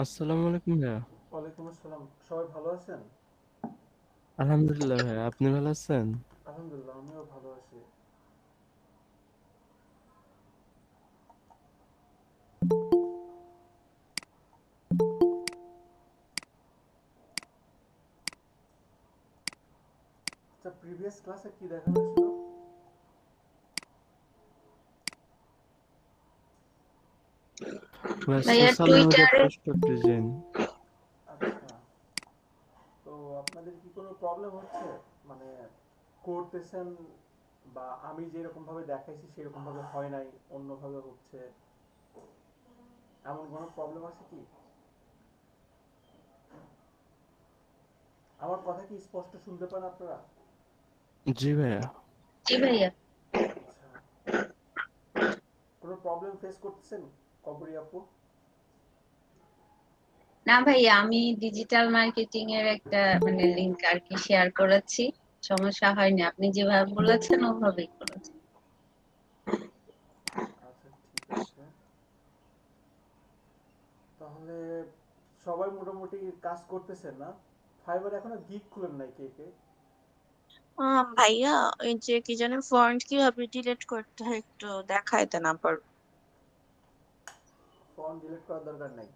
আসসালামু আলাইকুম ভাইয়া। ওয়ালাইকুম আসসালাম। সবাই ভালো আছেন? আলহামদুলিল্লাহ ভাইয়া, আপনি ভালো আছেন? আলহামদুলিল্লাহ, আমিও ভালো আছি। আচ্ছা, প্রিভিয়াস ক্লাসে কি দেখানো ছিল? ভাইয়া ভাইয়া সোশ্যাল মিডিয়া টুইটারে পোস্ট ডিজাইন। আচ্ছা, তো আপনাদের কি কোনো প্রবলেম হচ্ছে? মানে করতেছেন, বা আমি যেরকম ভাবে দেখাইছি সেরকম ভাবে হয় নাই, অন্যভাবে হচ্ছে, এমন কোনো প্রবলেম আছে কি? আমার কথা কি স্পষ্ট শুনতে পান আপনারা? জি ভাইয়া। জি ভাইয়া। আচ্ছা, কোনো প্রবলেম ফেস করতেছেন কবরী আপু? না ভাইয়া, আমি ডিজিটাল মার্কেটিং এর একটা লিংক আর কি শেয়ার করেছি। সমস্যা হয়নি, আপনি যেভাবে বলেছেন ওভাবেই করেছি। আচ্ছা, ঠিক আছে। তাহলে সবাই মোটামুটি কাজ করতেছেন না? ফাইবার এখনো গিগ খুলেন নাই কে কে? ভাইয়া, ওই যে কি জানি ফন্ট কিভাবে ডিলিট করতে হয় একটু দেখাই দেন আবার। ফোন ডিলিট করার দরকার নাই।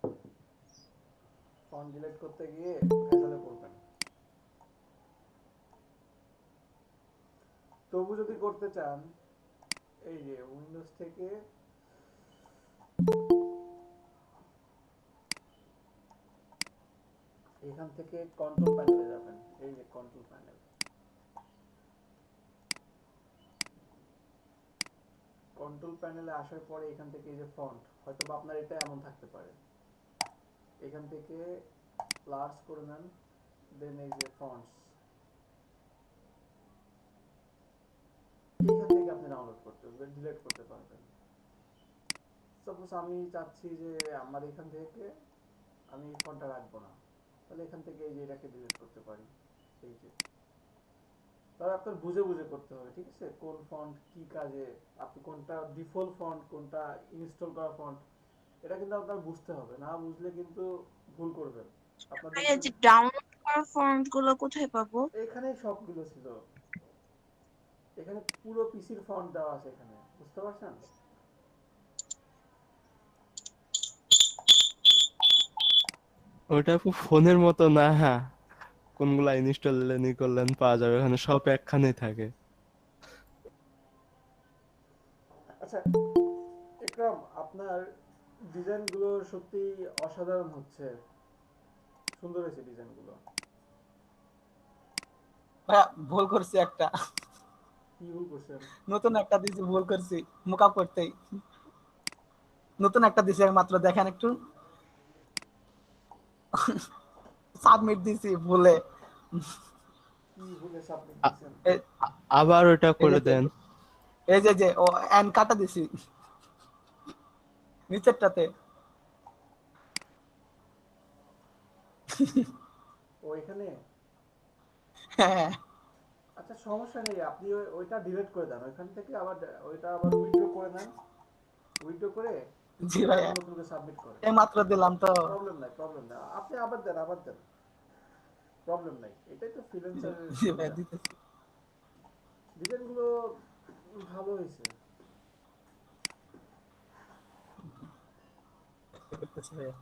ফোন ডিলিট করতে গিয়ে ভেজালে পড়বেন। তবু যদি করতে চান, এই যে উইন্ডোজ থেকে এখান থেকে কন্ট্রোল প্যানেলে যাবেন। এই যে কন্ট্রোল প্যানেল, কন্ট্রোল প্যানেলে আসার পরে এখান থেকে এই যে ফন্ট, হয়তো বা আপনার এটা এমন থাকতে পারে, এখান থেকে লার্জ করে নেন। দেন এই যে ফন্টস, এখান থেকে আপনি ডাউনলোড করতে ডিলিট করতে পারবেন। সাপোজ আমি চাচ্ছি যে আমার এখান থেকে আমি এই ফন্টটা রাখবো না, তাহলে এখান থেকে এই যে এটাকে ডিলিট করতে পারি। এই যে, তবে আপনার বুঝে বুঝে করতে হবে, ঠিক আছে? কোন ফন্ট কি কাজে, আপনি কোনটা ডিফল্ট ফন্ট, কোনটা ইনস্টল করা ফন্ট, এটা কিন্তু আপনার বুঝতে হবে। না বুঝলে কিন্তু ভুল করবেন। আপনার ভাইয়া, দেখবেন যে ডাউনলোড করা ফন্ট গুলো কোথায় পাবো? এখানেই সবগুলো ছিল, এখানে পুরো পিসির ফন্ট দেওয়া আছে, এখানে বুঝতে পারছেন? ওটা আপু ফোনের মতো না, হ্যাঁ। কোনগুলা ইনস্টল নি করলেন পাওয়া যাবে, ওখানে সব একখানেই থাকে। আচ্ছা ইকরাম, আপনার ডিজাইনগুলো সত্যি অসাধারণ হচ্ছে, সুন্দর হয়েছে ডিজাইনগুলো। ভাইয়া, ভুল করছি একটা। কি ভুল করছেন? নতুন একটা দিছি, ভুল করছি। মুকআপ করতেই নতুন একটা দিছি, আমি মাত্র দেখেন একটু। সাবমিট দিছি ভুলে। কি ভুলে সাবমিট আ- দিছেন? এ- আবার ওটা এই যে করে দেন। এই যে ও এন কাটা দিছি নিচেরটাতে। ও এখানে? হ্যাঁ। আচ্ছা, সমস্যা নেই, আপনি ওইটা ডিলিট করে দেন ওইখান থেকে, আবার ওইটা আবার উইথড্র করে নেন। উইথড্র করে জি এটা আবার ভাইয়া, নতুন করে সাবমিট করেন। এই মাত্র দিলাম তো। প্রবলেম নাই, প্রবলেম নাই, আপনি আবার দেন, আবার দেন, প্রবলেম নাই। এটাই তো ফ্রিল্যান্সারের জি ভাইয়া, সুবিধা। দিতেছি। ডিজাইনগুলো ভালো হয়েছে। করতেছি ভাইয়া।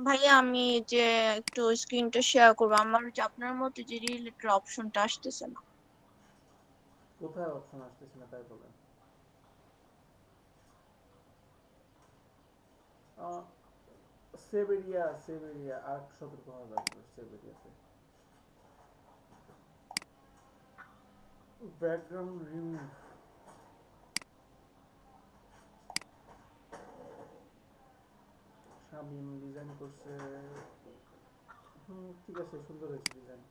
ভাইয়া, আমি যে একটু স্ক্রিনটা শেয়ার করবো, আমার যে আপনার মতো যে রিলেটেড অপশনটা আসতেছে না। কোথায় অপশন আসতেছে না তাই বলেন? সেভ এরিয়া, সেভ এরিয়া আর সতর্ক হওয়া লাগবে সেভ এরিয়াতে। ব্যাকগ্রাউন্ড রিমুভ, শামিম ডিজাইন করছে। ঠিক আছে, সুন্দর হয়েছে ডিজাইন,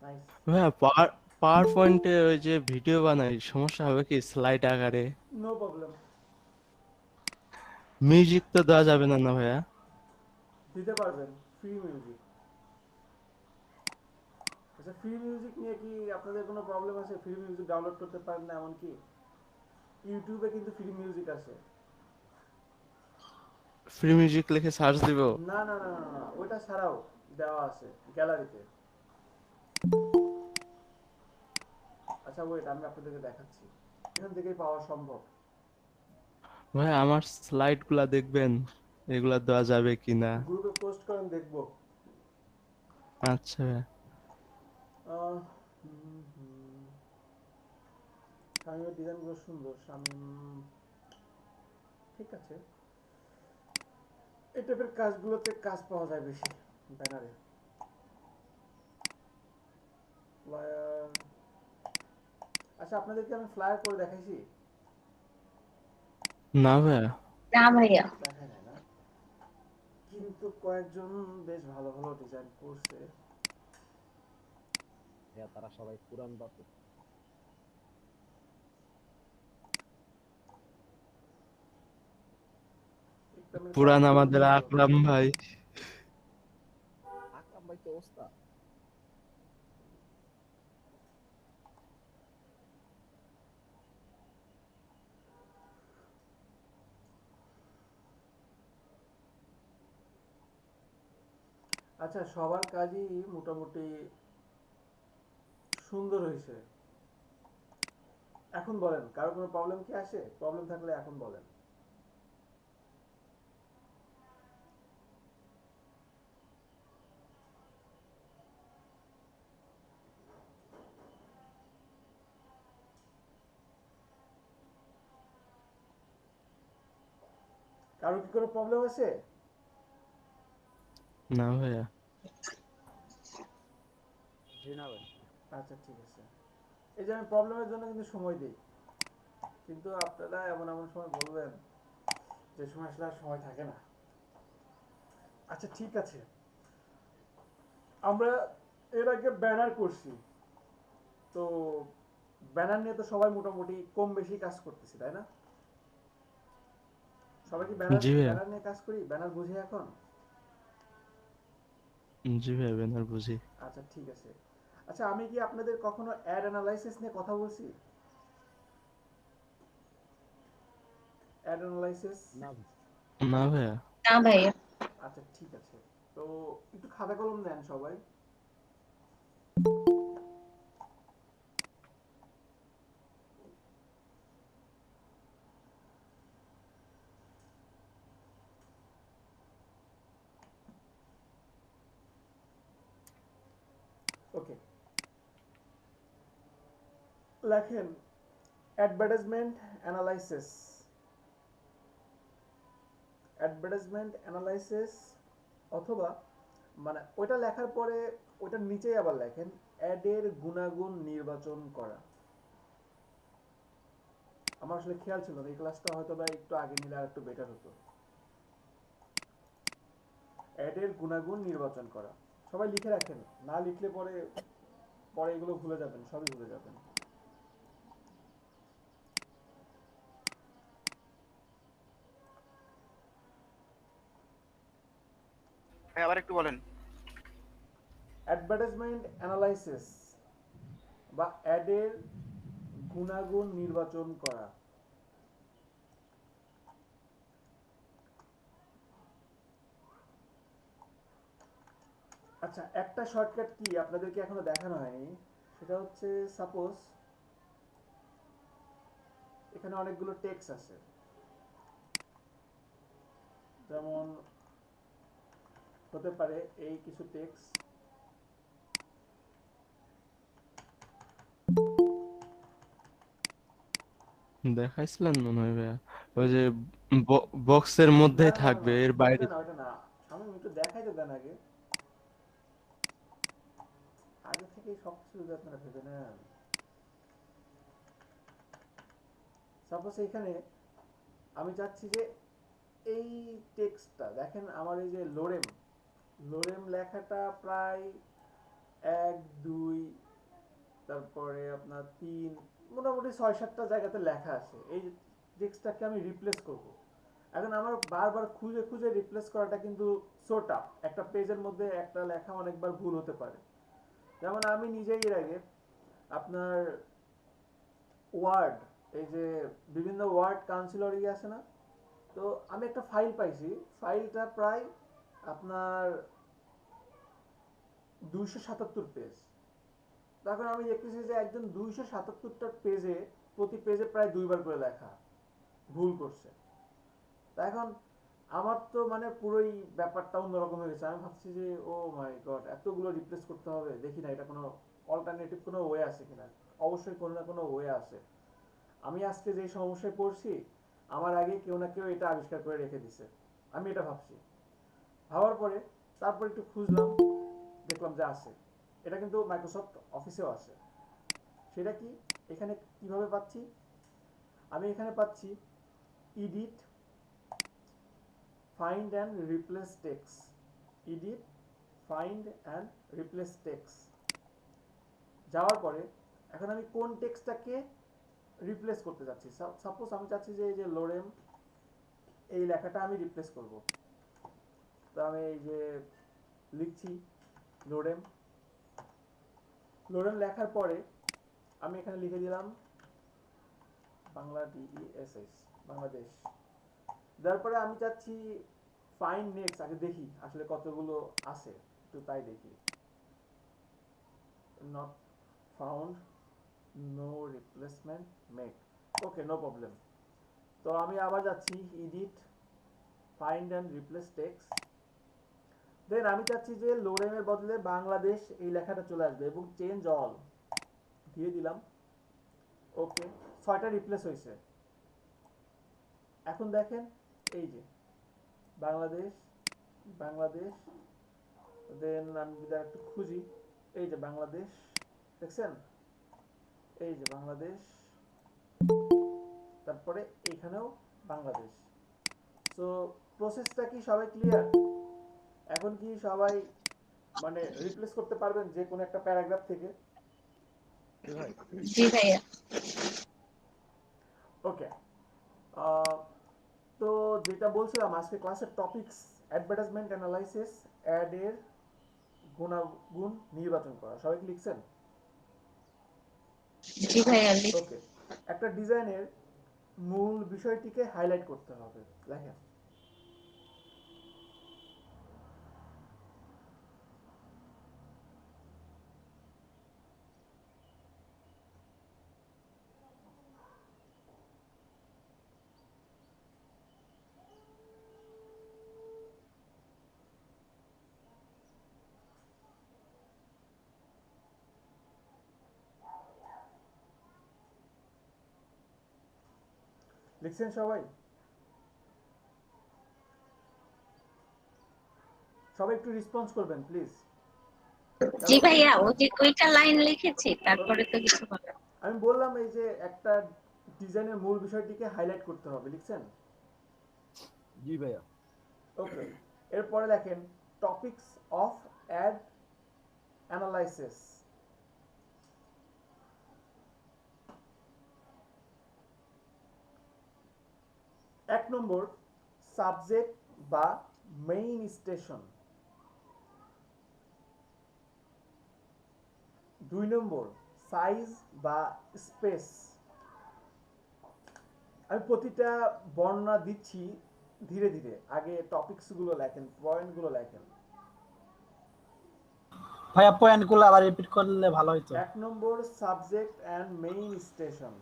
নাইস। ভাইয়া পাওয়ার পাওয়ার পয়েন্টে ওই যে ভিডিও বানাই, সমস্যা হবে কি স্লাইড আকারে? নো প্রবলেম, মিউজিক তো দেওয়া যাবে না না ভাইয়া? দিতে পারবেন, ফ্রি মিউজিক। আচ্ছা, ফ্রি মিউজিক নিয়ে কি আপনাদের কোনো প্রবলেম আছে? ফ্রি মিউজিক ডাউনলোড করতে পারেন না এমন কি? ইউটিউবে কিন্তু ফ্রি মিউজিক আছে। ফ্রি মিউজিক লিখে সার্চ দিব? না না না না না, ওইটা ছাড়াও দেওয়া আছে গ্যালারিতে। আচ্ছা ওয়েট, আমি আপনাদেরকে দেখাচ্ছি, এখান থেকেই পাওয়া সম্ভব। ভাই আমার স্লাইড গুলা দেখবেন, এগুলা দেওয়া যাবে কিনা? গ্রুপে পোস্ট করেন, দেখবো। আচ্ছা ভাইয়া। আহ, হুম, হুম। শামীমের ডিজাইনগুলো সুন্দর, শামীম। ঠিক আছে, এই টাইপের কাজগুলোতে কাজ পাওয়া যায় বেশি, ব্যানারে। ফ্লায়ার, আচ্ছা আপনাদেরকে আমি ফ্লায়ার করে দেখাইছি? না ভাইয়া। না ভাইয়া। দেখাই নাই না, কিন্তু কয়েকজন বেশ ভালো ভালো ডিজাইন করছে। তারা সবাই পুরান বাপু। একটু আমি পুরান কাজগুলো আমাদের দেখবো। আকরাম ভাই। আকরাম ভাই তো ওস্তাদ। আচ্ছা, সবার কাজই মোটামুটি সুন্দর হয়েছে। এখন বলেন, কারো কোনো প্রবলেম কি আসে? প্রবলেম থাকলে এখন বলেন। কারো কি কোনো প্রবলেম আছে? না ভাইয়া। জি না ভাই। আচ্ছা ঠিক আছে, এই যে আমি প্রবলেমের জন্য কিন্তু সময় দিই, কিন্তু আপনারা এমন এমন সময় বলবেন যে সময় আসলে আর সময় থাকে না। আচ্ছা ঠিক আছে, আমরা এর আগে ব্যানার করছি, তো ব্যানার নিয়ে তো সবাই মোটামুটি কম বেশি কাজ করতেছি, তাই না? সবাই কি ব্যানার জি ভাইয়া। ব্যানার নিয়ে কাজ করি? ব্যানার বুঝি এখন? জি ভাইয়া, ব্যানার বুঝি। আচ্ছা ঠিক আছে। আচ্ছা, আমি কি আপনাদের কখনো অ্যাড অ্যানালাইসিস নিয়ে কথা বলছি? Ad analysis? না ভাই। না ভাইয়া। না ভাইয়া। আচ্ছা ঠিক আছে, তো একটু খাতা কলম নেন সবাই। ওকে, লেখেন অ্যাডভার্টাইজমেন্ট অ্যানালাইসিস। অ্যাডভার্টাইজমেন্ট অ্যানালাইসিস, অথবা মানে ওইটা লেখার পরে ওইটার নিচেই আবার লেখেন অ্যাডের গুণাগুণ নির্বাচন করা। আমার আসলে খেয়াল ছিল না, এই ক্লাসটা হয়তো বা একটু আগে নিলে আর একটু বেটার হতো। অ্যাডের গুণাগুণ নির্বাচন করা, সবাই লিখে রাখেন, না লিখলে পরে পরে এগুলো ভুলে যাবেন, সবই ভুলে যাবেন। ভাই আবার একটু বলেন। অ্যাডভার্টাইজমেন্ট অ্যানালাইসিস বা অ্যাডের গুণাগুণ নির্বাচন করা। আচ্ছা, একটা শর্টকাট কি আপনাদেরকে এখনো দেখানো হয়নি, সেটা হচ্ছে সাপোজ এখানে অনেকগুলো টেক্সট আছে, যেমন হতে পারে এই কিছু টেক্সট। দেখাইছিলেন মনে হয় ভাইয়া, ওই যে বক্সের না মধ্যেই না না থাকবে, না, এর ওইটা বাইরে। না ওইটা না, আমি একটু দেখাইতে দেন আগে, আগে থেকে সবকিছু যদি আপনারা ভেবে নেন। সাপোজ এখানে আমি চাচ্ছি যে এই টেক্সটটা দেখেন, আমার এই যে লোরেম, লোরেম লেখাটা প্রায় 1 2, তারপরে আপনার 3, মোটামুটি 6 7টা জায়গাতে লেখা আছে। এই টেক্সটটাকে আমি রিপ্লেস করব। এখন আমার বারবার খুঁজে খুঁজে রিপ্লেস করাটা কিন্তু সোটা, একটা পেজের মধ্যে একটা লেখা অনেকবার ভুল হতে পারে। যেমন আমি নিজেই এর আগে আপনার ওয়ার্ড, এই যে বিভিন্ন ওয়ার্ড কাউন্সিলর আছে না, তো আমি একটা ফাইল পাইছি, ফাইলটা প্রায় আপনার 277 পেজ। তখন আমি দেখতেছি যে একজন 277টা পেজে, প্রতি পেজে প্রায় 2বার করে লেখা, ভুল করছে। তা এখন আমার তো মানে পুরোই ব্যাপারটা অন্যরকম হয়ে গেছে। আমি ভাবছি যে ও মাই গড, এতগুলো রিপ্লেস করতে হবে, দেখি না এটা কোনো অল্টারনেটিভ কোনো ওয়ে আছে কিনা। অবশ্যই কোনো না কোনো ওয়ে আছে। আমি আজকে যে সমস্যায় পড়ছি, আমার আগে কেউ না কেউ এটা আবিষ্কার করে রেখে দিছে, আমি এটা ভাবছি। ভাবার পরে তারপর একটু খুঁজলাম, দেখলাম যে আছে। এটা কিন্তু মাইক্রোসফট অফিসেও আছে। সেটা কি, এখানে কিভাবে পাচ্ছি? আমি এখানে পাচ্ছি edit, find and replace text. Edit, find and replace text যাওয়ার পরে এখন আমি কোন টেক্সটটাকে রিপ্লেস করতে যাচ্ছি। সাপোজ আমি চাচ্ছি যে এই যে লোরেম, এই লেখাটা আমি রিপ্লেস করব। তো আমি এই যে লিখছি লোরেম, লোরেম লেখার পরে আমি এখানে লিখে দিলাম বাংলা DESS, বাংলাদেশ। তারপরে আমি চাচ্ছি ফাইন্ড নেক্সট, আগে দেখি আসলে কতগুলো আছে, একটু তাই দেখি। Not found, no replacement make, okay no problem. তো আমি আবার যাচ্ছি edit, find and replace text. Then আমি চাচ্ছি যে লোরেমের বদলে বাংলাদেশ এই লেখাটা চলে আসবে এবং চেঞ্জ অল দিয়ে দিলাম। ওকে, 6টা রিপ্লেস হয়েছে। এখন দেখেন এই যে বাংলাদেশ, বাংলাদেশ, দেন আমি যদি একটু খুঁজি, এই যে বাংলাদেশ, দেখছেন এই যে বাংলাদেশ, তারপরে এইখানেও বাংলাদেশ। সো প্রসেসটা কি সবাই ক্লিয়ার? এখন কি সবাই মানে রিপ্লেস করতে পারবেন যে কোনো একটা প্যারাগ্রাফ থেকে? জি ভাইয়া। ওকে, তো যেটা বলছিলাম, আজকে ক্লাসের টপিকস অ্যাডভার্টাইজমেন্ট অ্যানালাইসিস, অ্যাড এর গুণাগুণ নির্বাচন করা। সবাই কি লিখছেন? জি ভাইয়া। ওকে, একটা ডিজাইনের মূল বিষয়টিকে হাইলাইট করতে হবে। লেখেন লিখছেন সবাই? সবাই একটু রেসপন্স করবেন প্লিজ। জি ভাইয়া, ও যে কয়টা লাইন লিখেছি তারপরে তো কিছু বলার। আমি বললাম এই যে একটা ডিজাইনের মূল বিষয়টিকে হাইলাইট করতে হবে, লিখছেন? জি ভাইয়া। ওকে, এরপরে লেখেন টপিকস অফ অ্যাড অ্যানালাইসিস। এক নম্বর সাবজেক্ট বা মেইন স্টেশন। 2 নম্বর সাইজ বা স্পেস। আমি প্রতিটা বর্ণনা দিচ্ছি ধীরে ধীরে, আগে টপিকস গুলো লেখেন, পয়েন্ট গুলো লেখেন। ভাইয়া পয়েন্ট গুলো আবার রিপিট করলে ভালো হতো। 1 number subject and main station.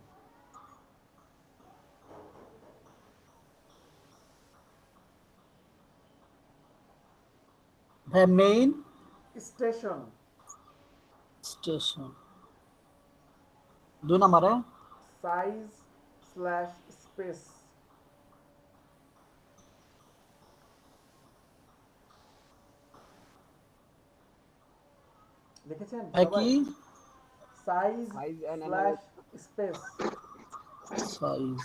ভাইয়া মেইন স্টেশন। স্টেশন। 2 নম্বরে সাইজ স্ল্যাশ স্পেস। লিখেছেন ভাই সবাই? কি size Size and slash space. Size.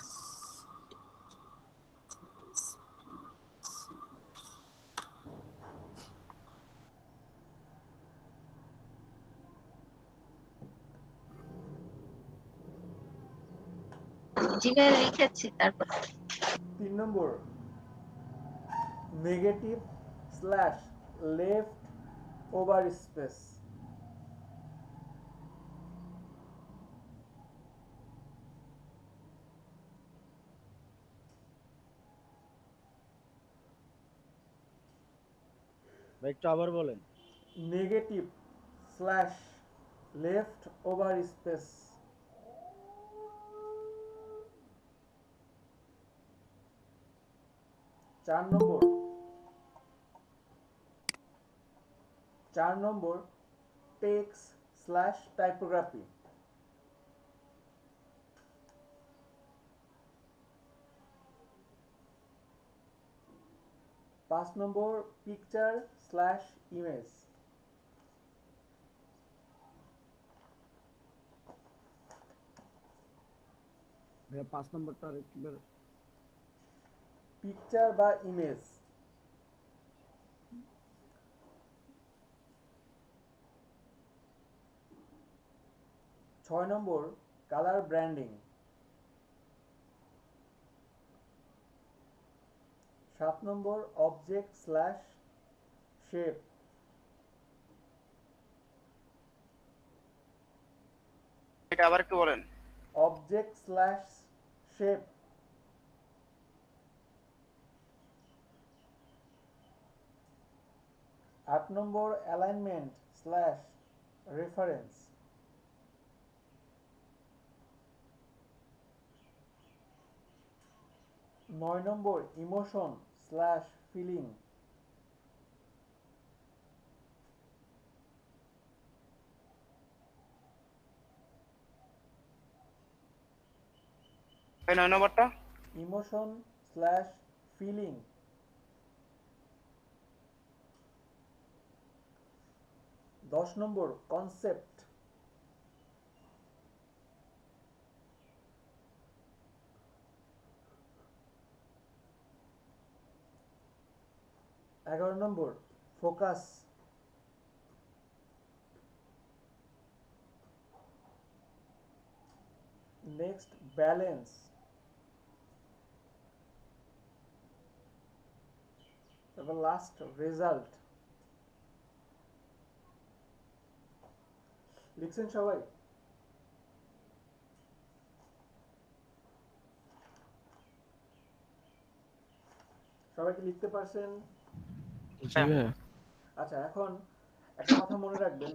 জি ভাইয়া লিখেছি। তারপর 3 number negative slash left over space. ভাই একটু আবার বলেন। Negative slash left over space. 4 number 4 number text slash typography. 5 number picture slash image. ভাইয়া 5 নম্বরটা আর একটু পিকচার বা ইমেজ। 6 নম্বর কালার ব্র্যান্ডিং। 7 নম্বর অবজেক্ট স্ল্যাশ শেপ। এটা আবার একটু বলেন। Object slash shape. 8 নম্বর অ্যালাইনমেন্ট স্ল্যাশ রেফারেন্স। 9 নম্বর ইমোশন স্ল্যাশ ফিলিং। 9 নম্বরটা? Emotion slash feeling. 10 নম্বর কনসেপ্ট। 11 নম্বর ফোকাস। Next balance. তারপর লাস্ট রেজাল্ট। লিখছেন সবাই? সবাই কি লিখতে পারছেন? জি ভাইয়া। আচ্ছা, এখন একটা কথা মনে রাখবেন,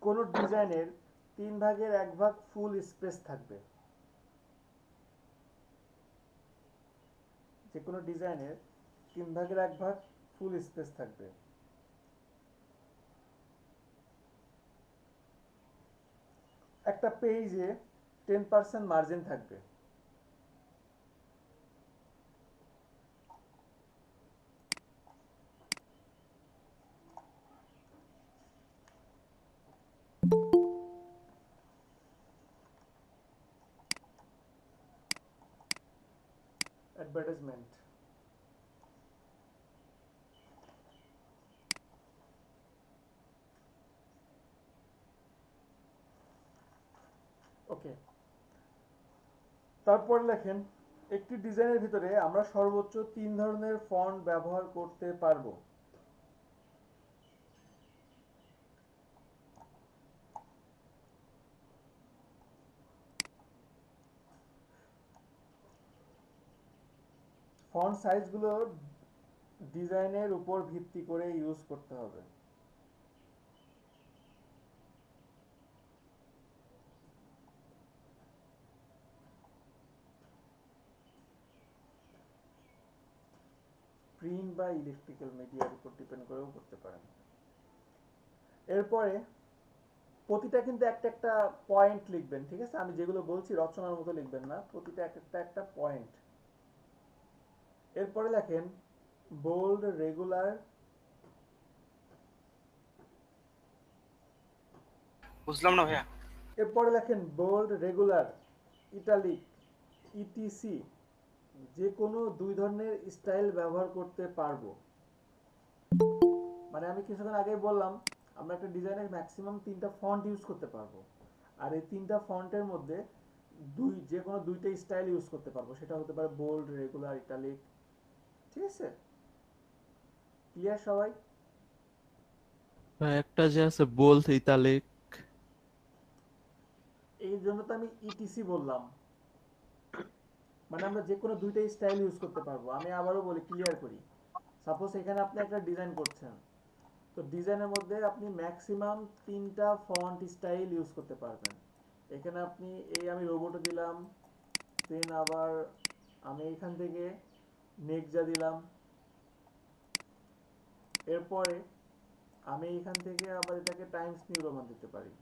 কোন ডিজাইনের 3/1 ফুল স্পেস থাকবে। যে কোনো ডিজাইনের 3/1 ফুল স্পেস থাকবে। একটা পেজে 10% মার্জিন থাকবে। অ্যাডভার্টাইজমেন্ট। ওকে, তারপর লেখেন একটি ডিজাইনের ভিতরে আমরা সর্বোচ্চ 3 ধরনের ফন্ট ব্যবহার করতে পারবো। ফন্ট সাইজগুলো ডিজাইনের উপর ভিত্তি করে ইউজ করতে হবে। প্রিন্ট বা ইলেকট্রিক্যাল মিডিয়ার উপর ডিপেন্ড করেও করতে পারেন। এরপরে প্রতিটা কিন্তু একটা একটা পয়েন্ট লিখবেন, ঠিক আছে? আমি যেগুলো বলছি রচনার মতো লিখবেন না, প্রতিটা একটা একটা পয়েন্ট। এরপরে লেখেন বোল্ড, রেগুলার। বুঝলাম না ভাইয়া। এরপরে লেখেন বোল্ড, রেগুলার, ইটালিক, ইটিসি। যে কোনো 2 ধরনের স্টাইল ব্যবহার করতে পারবো। মানে আমি কিছুক্ষণ আগেই বললাম আমরা একটা ডিজাইনের ম্যাক্সিমাম 3টা ফন্ট ইউজ করতে পারবো, আর এই 3টা ফন্টের মধ্যে যে কোনো 2টা স্টাইল ইউজ করতে পারবো। সেটা হতে পারে বোল্ড, রেগুলার, ইটালিক। ঠিক আছে? ক্লিয়ার সবাই? ভাই একটা যে আছে বোল্ড ইতালিক। এই জন্য তো আমি ইটিসি বললাম, মানে আমরা যে কোনো 2টা স্টাইল ইউজ করতে পারবো। আমি আবারও বলি, ক্লিয়ার করি, সাপোজ এখানে আপনি একটা ডিজাইন করছেন, তো ডিজাইনের মধ্যে আপনি ম্যাক্সিমাম 3টা ফন্ট স্টাইল ইউজ করতে পারবেন। এখানে আপনি আমি রোবটও দিলাম, দেন আবার আমি এখান থেকে নেক্সা দিলাম, এরপরে আমি এখান থেকে আবার এটাকে টাইমস নিউ রোমান দিতে পারি।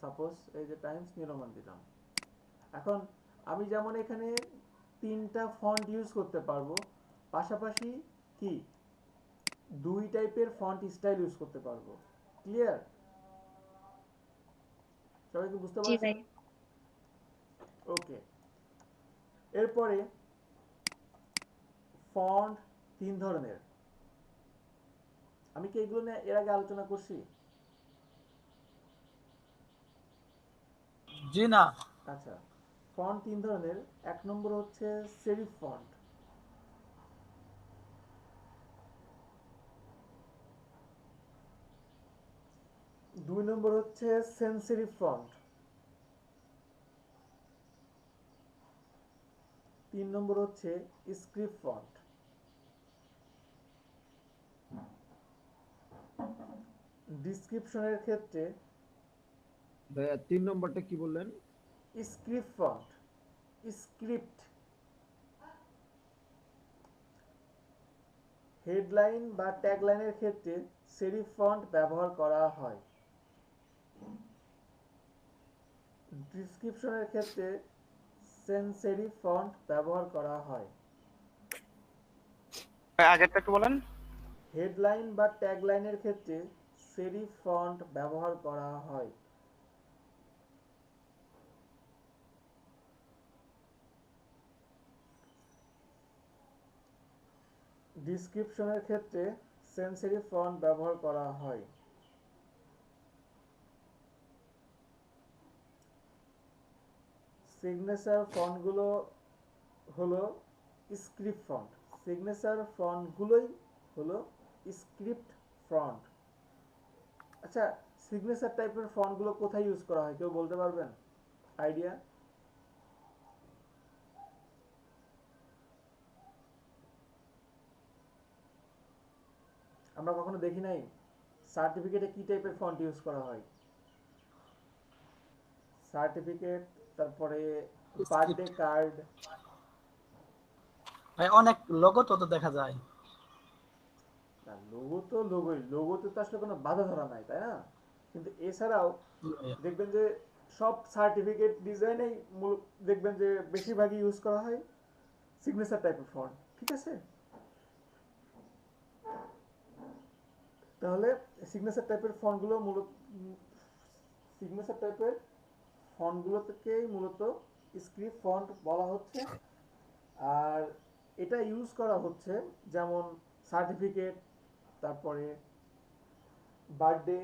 সাপোজ এই যে টাইমস নিউ রোমান দিলাম। এখন আমি যেমন এখানে 3টা ফন্ট ইউজ করতে পারবো, পাশাপাশি কি 2 টাইপের ফন্ট স্টাইল ইউজ করতে পারবো। ক্লিয়ার? সবাই কি বুঝতে জি ভাই। পারছেন? ওকে। এরপরে ফন্ট 3 ধরনের। আমি কি এগুলো নিয়ে এর আগে আলোচনা করছি? জি না। আচ্ছা, ফন্ট 3 ধরনের। 1 নম্বর হচ্ছে সেরিফ ফন্ট, 2 নম্বর হচ্ছে সেন্স সেরিফ ফন্ট, 3 নম্বর হচ্ছে স্ক্রিপ্ট ফন্ট। ডিসক্রিপশনের ক্ষেত্রে ভাইয়া 3 নম্বরটা কি বললেন? Script font, script. হেডলাইন বা ট্যাগলাইনের ক্ষেত্রে সেরিফ ফন্ট ব্যবহার করা হয়। ডিসক্রিপশনের ক্ষেত্রে সেন্স সেরিফ ফন্ট ব্যবহার করা হয়। আগেরটা একটু বলেন। হেডলাইন বা ট্যাগলাইনের ক্ষেত্রে সেরিফ ফন্ট ব্যবহার করা হয়। ডিসক্রিপশনের ক্ষেত্রে সেন্স সেরিফ ফন্ট ব্যবহার করা হয়। সিগনেচার ফন্টগুলো হলো স্ক্রিপ্ট ফন্ট। সিগনেচার ফন্টগুলোই হলো স্ক্রিপ্ট ফন্ট। আচ্ছা, সিগনেচার টাইপের ফন্টগুলো কোথায় ইউজ করা হয় কেউ বলতে পারবেন? আইডিয়া? আমরা কখনো দেখি নাই সার্টিফিকেটে কি টাইপের ফন্ট ইউজ করা হয়? সার্টিফিকেট, তারপরে বার্থডে কার্ড। ভাই অনেক লোগো তো দেখা যায়। না, লোগো তো লোগোই, লোগোতে তো আসলে কোনো বাধা ধরা নাই, তাই না? কিন্তু এছাড়াও দেখবেন যে সব সার্টিফিকেট ডিজাইনেই দেখবেন যে বেশিরভাগই ইউজ করা হয় সিগনেচার টাইপের ফন্ট। ঠিক আছে? তাহলে সিগনেচার টাইপের ফন্টগুলো মূলত সিগনেচার টাইপের ফন্টগুলোকেই মূলত স্ক্রিপ্ট ফন্ট বলা হচ্ছে। আর এটা ইউজ করা হচ্ছে যেমন সার্টিফিকেট, তারপরে বার্থডে,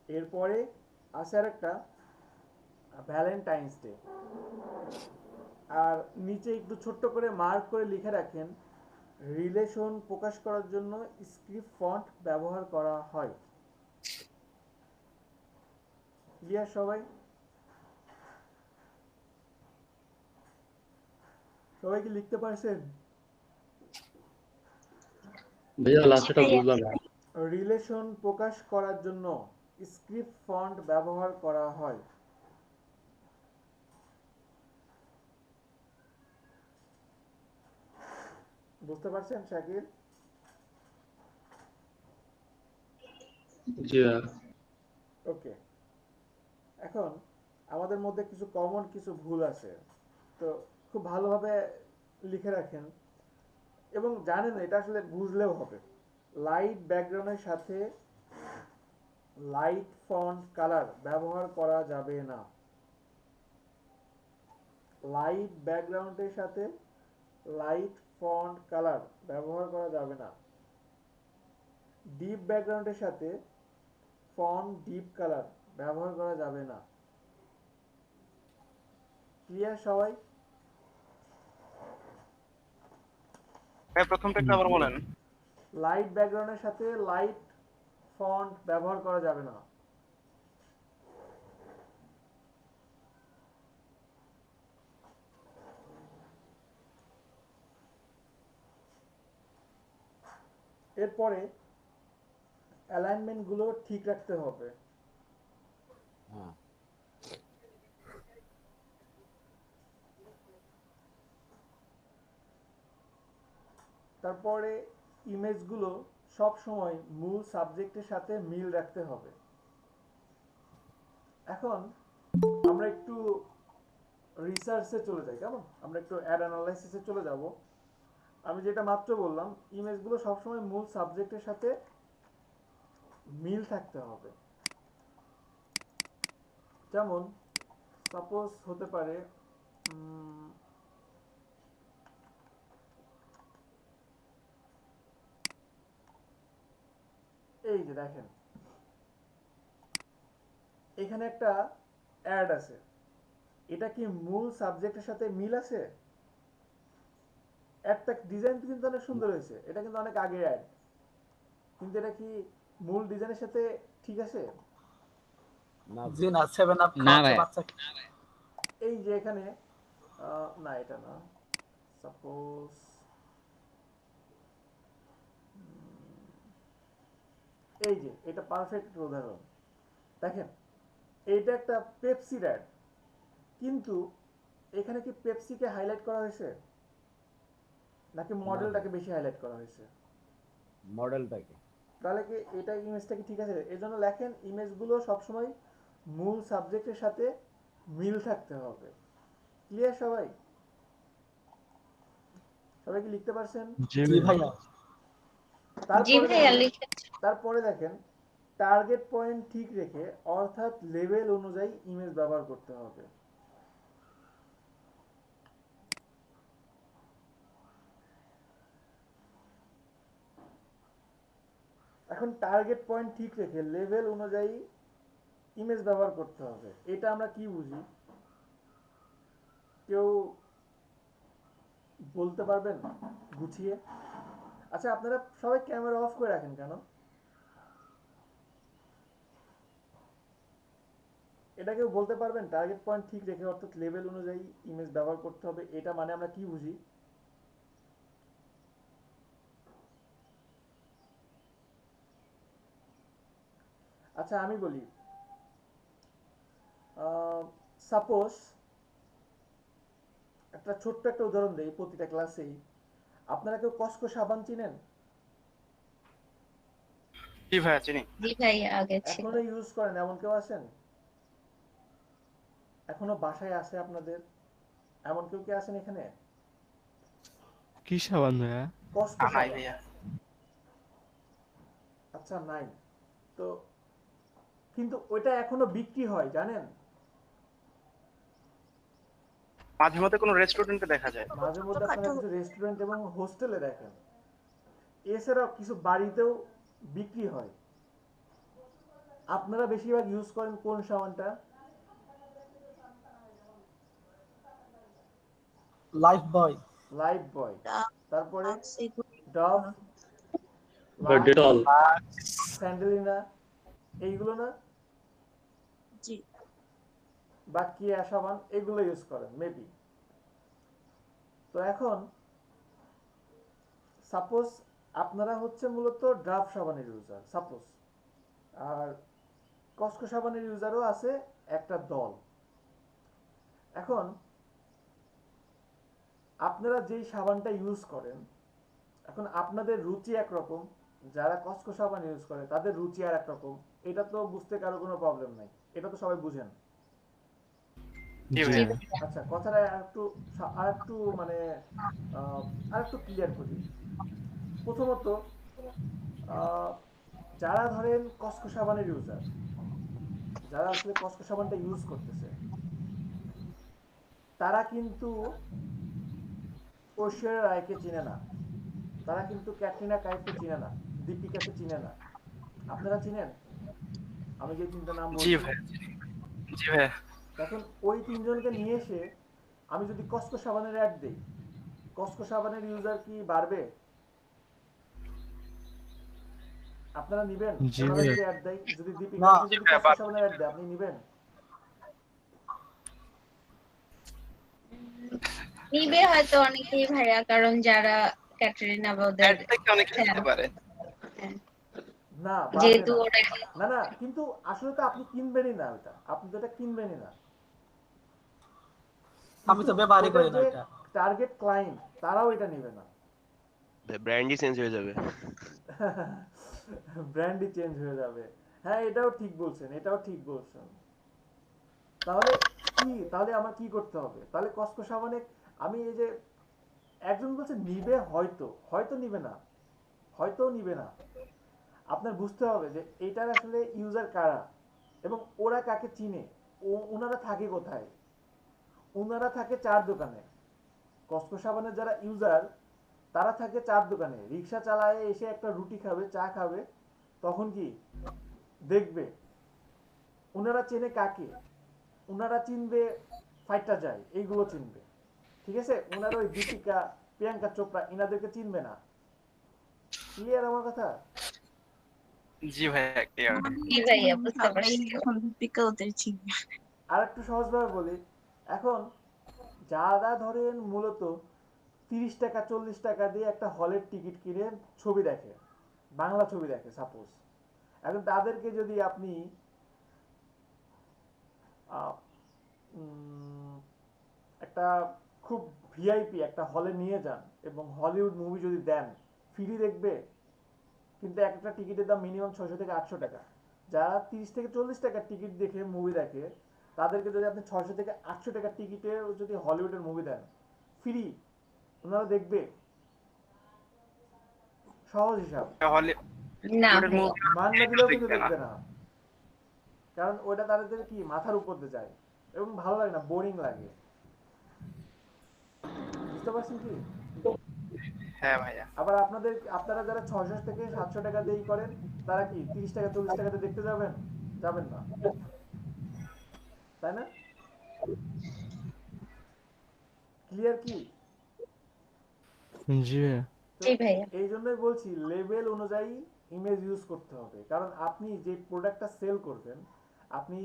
এরপরে আছে আর একটা ভ্যালেন্টাইন্স ডে। আর নিচে একটু ছোট্ট করে মার্ক করে লিখে রাখেন, রিলেশন প্রকাশ করার জন্য স্ক্রিপ্ট ফন্ট ব্যবহার করা হয়। ক্লিয়ার সবাই? সবাই কি লিখতে পারছেন? ভাইয়া লাস্টটা বুঝলাম না। রিলেশন প্রকাশ করার জন্য স্ক্রিপ্ট ফন্ট ব্যবহার করা হয়। বুঝতে পারছেন শাকির? জি ভাইয়া। ওকে। এখন আমাদের মধ্যে কিছু কমন কিছু ভুল আছে, তো খুব ভালোভাবে লিখে রাখেন এবং জানেন এটা আসলে বুঝলেও হবে। লাইট ব্যাকগ্রাউন্ডের সাথে লাইট ফন্ট কালার ব্যবহার করা যাবে না। লাইট ব্যাকগ্রাউন্ডের সাথে লাইট ফন্ট কালার ব্যবহার করা যাবে না। ডিপ ব্যাকগ্রাউন্ডের সাথে ফন্ট ডিপ কালার ব্যবহার করা যাবে না। ক্লিয়ার সবাই? প্রথমটা একটু আবার বলেন। লাইট ব্যাকগ্রাউন্ডের সাথে লাইট ফন্ট ব্যবহার করা যাবে না। এরপরে অ্যালাইনমেন্ট গুলো ঠিক রাখতে হবে। হ্যাঁ তারপরে ইমেজগুলো সব সময় মূল সাবজেক্টের সাথে মিল রাখতে হবে। এখন আমরা একটু রিসার্চে চলে যাই, কেমন? আমরা একটু অ্যাড অ্যানালাইসিসে চলে যাব। আমি যেটা মাত্র বললাম, ইমেজগুলো সবসময় মূল সাবজেক্টের সাথে মিল থাকতে হবে। যেমন সাপোজ হতে পারে এই যে দেখেন, এখানে একটা অ্যাড আছে, এটা কি মূল সাবজেক্টের সাথে মিল আছে? অ্যাডটা ডিজাইন কিন্তু অনেক সুন্দর হয়েছে, এটা কিন্তু অনেক আগের অ্যাড, কিন্তু এটা কি মূল ডিজাইনের সাথে ঠিক আছে? না জি না, 7 আপ না খাওয়াচ্ছে ভাই। বাচ্চাকে। এই যে এখানে না এটা না, সাপোজ এই যে এটা পারফেক্ট উদাহরণ। দেখেন এইটা একটা পেপসির অ্যাড, কিন্তু এখানে কি পেপসিকে হাইলাইট করা হয়েছে নাকি মডেলটাকে বেশি হাইলাইট করা হয়েছে? মডেলটাকে। তাহলে কি এটা ইমেজটা কি ঠিক আছে? এর জন্য লেখেন ইমেজগুলো সবসময় মূল সাবজেক্টের সাথে মিল থাকতে হবে। ক্লিয়ার সবাই? সবাই কি লিখতে পারছেন? জি জি ভাই। ভাইয়া। জি ভাইয়া লিখেছি। তারপরে দেখেন টার্গেট পয়েন্ট ঠিক রেখে, অর্থাৎ লেভেল অনুযায়ী ইমেজ ব্যবহার করতে হবে। এখন টার্গেট পয়েন্ট ঠিক রেখে লেভেল অনুযায়ী ইমেজ ব্যবহার করতে হবে, এটা আমরা কি বুঝি? কেউ বলতে পারবেন গুছিয়ে? আচ্ছা আপনারা সবাই ক্যামেরা অফ করে রাখেন কেন? এটা কেউ বলতে পারবেন? টার্গেট পয়েন্ট ঠিক রেখে অর্থাৎ লেভেল অনুযায়ী ইমেজ ব্যবহার করতে হবে, এটা মানে আমরা কি বুঝি? আচ্ছা আমি বলি, সাপোজ একটা ছোট্ট একটা উদাহরণ দেই প্রতিটা ক্লাসেই। আপনারা কেউ কসকো সাবান চিনেন? জি ভাইয়া চিনি। জি ভাইয়া আগে ছিল। এখনো ইউজ করেন এমন কেউ আছেন? এখনো বাসায় আছে আপনাদের এমন কেউ কি আছেন এখানে? কি সাবান ভাইয়া? কসকো নাই সাবান? ভাইয়া। আচ্ছা নাই তো, কিন্তু ওইটা এখনো বিক্রি হয় জানেন? মাঝে মধ্যে কোনো রেস্টুরেন্টে দেখা যায়। মাঝে মধ্যে আপনারা কিছু রেস্টুরেন্ট এবং হোস্টেলে দেখেন, এছাড়াও কিছু বাড়িতেও বিক্রি হয়। আপনারা বেশিরভাগ ইউজ করেন কোন সাবানটা? লাইফ বয়। লাইফ বয়, তারপরে এগুলো ডভ, বা ডেটল। স্যান্ডেলিনা, এইগুলো না? জি বা কিয়া সাবান, এগুলো ইউজ করেন মেবি। তো এখন সাপোজ আপনারা হচ্ছে মূলত ড্রাফ সাবানের ইউজার সাপোজ, আর কসকো সাবানের ইউজারও আছে একটা দল। এখন আপনারা যেই সাবানটা ইউজ করেন, এখন আপনাদের রুচি একরকম, যারা কসকো সাবান ইউজ করে তাদের রুচি আর একরকম, এটা তো বুঝতে কারো কোনো প্রবলেম নাই, এটা তো সবাই বুঝেন। জি জি ভাইয়া। আচ্ছা কথাটা আরেকটু মানে আরেকটু ক্লিয়ার করি। প্রথমত যারা ধরেন কসকো সাবানের ইউজার, যারা আসলে কসকো সাবানটা ইউজ করতেছে, তারা কিন্তু ঐশ্বর্যা রায়কে চিনে না, তারা কিন্তু ক্যাটরিনা কাইফকে চিনে না, দীপিকাকে চিনে না। আপনারা চিনেন? আমি যে তিনটা নাম জি বলছি, ভাইয়া চিনি। জি ভাইয়া। এখন ওই তিনজনকে নিয়ে এসে আমি যদি কসকো সাবানের অ্যাড দিই, কসকো সাবানের ইউজার কি বাড়বে? আপনারা নিবেন? জি ওনারা ভাইয়া। যদি অ্যাড দেয়, যদি দীপিকা না। যদি কসকো সাবানের অ্যাড দেয়, আপনি নিবেন? নিবে হয়তো অনেকেই ভাইয়া, কারণ যারা ক্যাটরিনা বা ওদের অ্যাড থেকে অনেকে নিতে পারে। না পারবে যেহেতু না। ওটা না না, কিন্তু আসলে তো আপনি কিনবেনই না ওটা, আপনি তো এটা কিনবেনই না। আমি কিন্তু তো ব্যবহারই ওটার করি না যে এটা। টার্গেট ক্লায়েন্ট তারাও এটা নেবে না। ব্র্যান্ডই চেঞ্জ হয়ে যাবে। ব্র্যান্ডই চেঞ্জ হয়ে যাবে। হ্যাঁ, এটাও ঠিক বলছেন, এটাও ঠিক বলছেন। তাহলে কি, তাহলে আমার কি করতে হবে? তাহলে কসকো সাবানে আমি এই যে একজন বলছে নিবে, হয়তো হয়তো নিবে না, হয়তো নিবে না। আপনার বুঝতে হবে যে এটার আসলে ইউজার কারা এবং ওরা কাকে চিনে, ওনারা থাকে কোথায়। ওনারা থাকে চার দোকানে। কসকো সাবানের যারা ইউজার তারা থাকে চার দোকানে, রিক্সা চালায় এসে একটা রুটি খাবে, চা খাবে, তখন কি দেখবে ওনারা চেনে কাকে, ওনারা চিনবে ফাইটটা যায় এইগুলো চিনবে, ঠিক আছে? ওনারা ওই দীপিকা, প্রিয়াঙ্কা চোপড়া এনাদেরকে চিনবে না। ক্লিয়ার আমার কথা? জি ভাইয়া, ক্লিয়ার। কি ভাইয়া বুঝতে সবাই পারছি। এখন দীপিকা ওদের চিনবে। আর একটু সহজভাবে বলি, এখন যারা ধরেন মূলত 30 টাকা 40 টাকা দিয়ে একটা হলের টিকিট কিনে ছবি দেখে, বাংলা ছবি দেখে সাপোজ, এখন তাদেরকে যদি আপনি আহ, উম, একটা খুব ভিআইপি একটা হলে নিয়ে যান এবং হলিউড মুভি যদি দেন, ফ্রি দেখবে, কিন্তু একটা টিকিটের দাম মিনিমাম 600 থেকে 800 টাকা। যারা 30 থেকে 40 টাকার টিকিট দেখে মুভি দেখে, তাদেরকে যদি আপনি 600 থেকে 800 টাকার টিকিটে যদি হলিউডের মুভি দেন ফ্রি, ওনারা দেখবে? সহজ হিসাব। হলে না হলিউডের ভাইয়া, মুভি মান না দিলেও কিন্তু দেখবে না। দেখবে না, কারণ ওটা তাদের কি মাথার উপর দিয়ে যায় এবং ভালো লাগে না, বোরিং লাগে। বুঝতে পারছেন কি? হ্যাঁ ভাইয়া। আবার আপনারা যারা 600 থেকে 700 টাকা দিয়ে করেন, তারা কি 30 টাকা 40 টাকাতে দেখতে যাবেন? যাবেন না, তাই না? ক্লিয়ার কি? জি ভাইয়া। তো জি ভাইয়া। এই জন্যই বলছি লেভেল অনুযায়ী ইমেজ ইউজ করতে হবে, কারণ আপনি যে প্রোডাক্টটা সেল করবেন, আপনি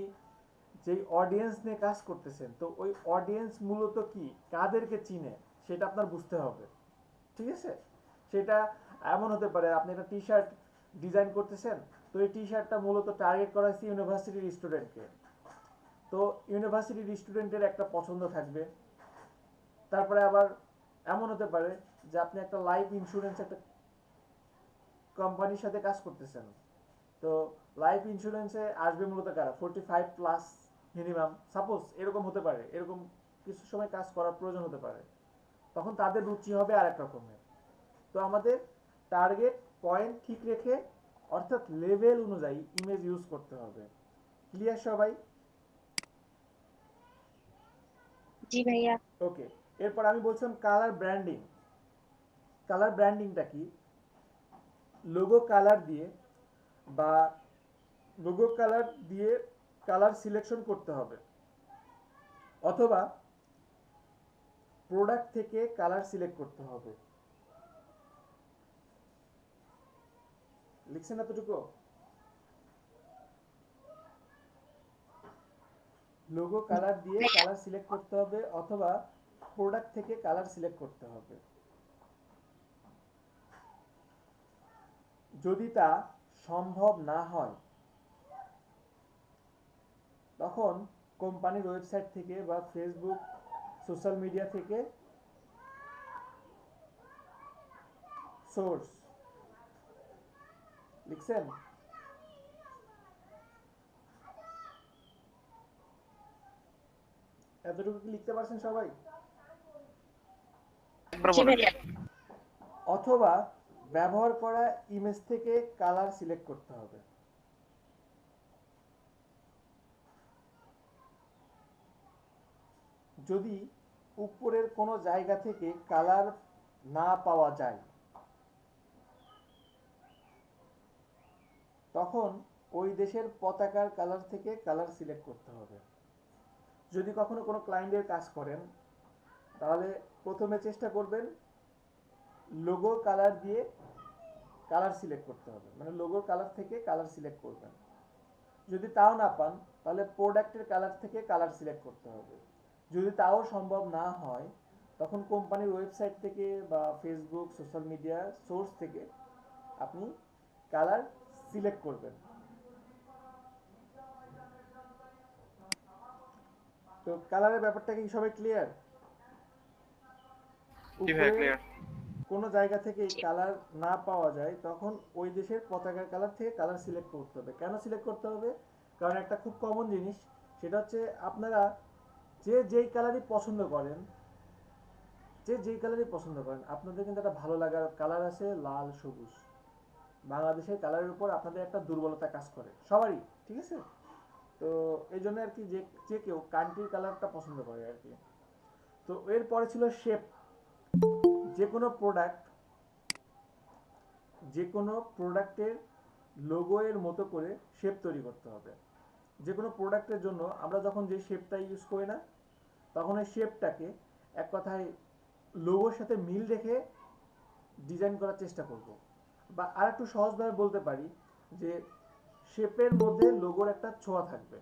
যেই অডিয়েন্স নিয়ে কাজ করতেছেন, তো ওই অডিয়েন্স মূলত কি কাদেরকে চিনে সেটা আপনার বুঝতে হবে, ঠিক আছে? সেটা এমন হতে পারে আপনি একটা টি শার্ট ডিজাইন করতেছেন, তো এই টি শার্টটা মূলত টার্গেট করা হচ্ছে ইউনিভার্সিটির স্টুডেন্টকে, তো ইউনিভার্সিটির স্টুডেন্টের একটা পছন্দ থাকবে। তারপরে আবার এমন হতে পারে যে আপনি একটা লাইফ ইন্স্যুরেন্স একটা কোম্পানির সাথে কাজ করতেছেন, তো লাইফ ইন্স্যুরেন্সে আসবে মূলত কারা 45+ মিনিমাম, সাপোজ এরকম হতে পারে, এরকম কিছু সময় কাজ করার প্রয়োজন হতে পারে, তখন তাদের রুচি হবে আর এক রকমের। তো আমাদের টার্গেট পয়েন্ট ঠিক রেখে, অর্থাৎ লেভেল অনুযায়ী ইমেজ ইউজ করতে হবে। ক্লিয়ার সবাই? জি ভাইয়া। ওকে, এরপর আমি বলছিলাম কালার ব্র্যান্ডিং। কালার ব্র্যান্ডিংটা কি? লোগো কালার দিয়ে বা লোগো কালার দিয়ে কালার সিলেকশন করতে হবে, অথবা প্রোডাক্ট থেকে কালার সিলেক্ট করতে হবে। লিখছেন এতটুকু? লোগো কালার দিয়ে কালার সিলেক্ট করতে হবে অথবা প্রোডাক্ট থেকে কালার সিলেক্ট করতে হবে। যদি তা সম্ভব না হয়, তখন কোম্পানির ওয়েবসাইট থেকে বা ফেসবুক সোশ্যাল মিডিয়া থেকে সোর্স। লিখছেন? এতটুকু কি লিখতে পারছেন সবাই? একবার জি বলেন। ভাইয়া। অথবা ব্যবহার করা ইমেজ থেকে কালার সিলেক্ট করতে হবে। যদি উপরের কোনো জায়গা থেকে কালার না পাওয়া যায়, তখন ওই দেশের পতাকার কালার থেকে কালার সিলেক্ট করতে হবে। যদি কখনো কোনো ক্লায়েন্টের কাজ করেন, তাহলে প্রথমে চেষ্টা করবেন লোগো কালার দিয়ে কালার সিলেক্ট করতে হবে, মানে লোগোর কালার থেকে কালার সিলেক্ট করবেন। যদি তাও না পান, তাহলে প্রোডাক্টের কালার থেকে কালার সিলেক্ট করতে হবে। যদি তাও সম্ভব না হয়, তখন কোম্পানির ওয়েবসাইট থেকে বা ফেসবুক সোশ্যাল মিডিয়া সোর্স থেকে আপনি কালার সিলেক্ট করবেন। তো কালারের ব্যাপারটা কি সবাই ক্লিয়ার? জি ভাইয়া উপরে ক্লিয়ার। কোনো জায়গা থেকে এই কালার না পাওয়া যায় তখন ওই দেশের পতাকার কালার থেকে কালার সিলেক্ট করতে হবে। কেন সিলেক্ট করতে হবে? কারণ একটা খুব কমন জিনিস, সেটা হচ্ছে আপনারা যে যেই কালারই পছন্দ করেন, আপনাদের কিন্তু একটা ভালো লাগার কালার আছে, লাল সবুজ। বাংলাদেশের কালারের উপর আপনাদের একটা দুর্বলতা কাজ করে সবারই, ঠিক আছে? তো এই জন্য আর কি যে যে কেউ কান্ট্রির কালারটা পছন্দ করে আর কি। তো এরপরে ছিল শেপ। যে কোনো প্রোডাক্টের লোগো এর মতো করে শেপ তৈরি করতে হবে। যে কোনো প্রোডাক্টের জন্য আমরা যখন যে শেপটা ইউজ করি না, তখন এই শেপটাকে এক কথায় লোগোর সাথে মিল রেখে ডিজাইন করার চেষ্টা করব। বা আর একটু সহজভাবে বলতে পারি যে শেপের মধ্যে লোগোর একটা ছোঁয়া থাকবে।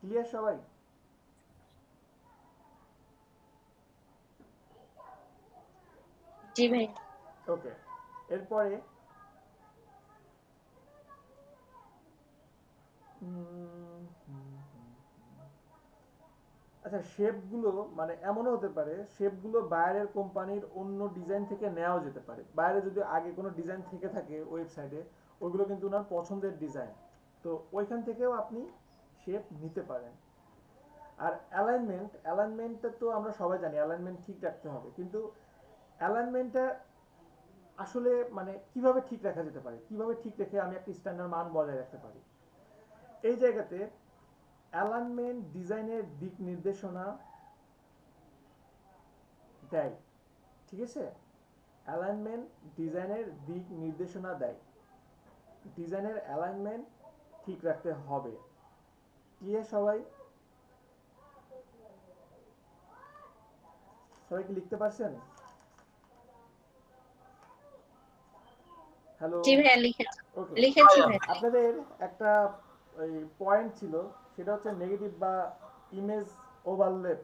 ক্লিয়ার সবাই? জি ভাই। ওকে, এরপরে আচ্ছা, শেপগুলো মানে এমনও হতে পারে, শেপগুলো বাইরের কোম্পানির অন্য ডিজাইন থেকে নেওয়া যেতে পারে। বাইরে যদি আগে কোনো ডিজাইন থেকে থাকে ওয়েবসাইটে, ওইগুলো কিন্তু ওনার পছন্দের ডিজাইন, তো ওইখান থেকেও আপনি শেপ নিতে পারেন। আর অ্যালাইনমেন্টটা তো আমরা সবাই জানি অ্যালাইনমেন্ট ঠিক রাখতে হবে, কিন্তু অ্যালাইনমেন্টটা আসলে মানে কিভাবে ঠিক রাখা যেতে পারে, কিভাবে ঠিক রেখে আমি একটা স্ট্যান্ডার্ড মান বজায় রাখতে পারি, এই জায়গাতে অ্যালাইনমেন্ট ডিজাইনের দিক নির্দেশনা দেয়, ঠিক আছে? অ্যালাইনমেন্ট ডিজাইনের দিক নির্দেশনা দেয়, ডিজাইনের অ্যালাইনমেন্ট ঠিক রাখতে হবে। ক্লিয়ার সবাই? সবাই কি লিখতে পারছেন? হ্যালো, জি ভাইয়া লিখেছি ওকে। ভাই। আপনাদের একটা ওই পয়েন্ট ছিল, সেটা হচ্ছে নেগেটিভ বা ইমেজ ওভারল্যাপ।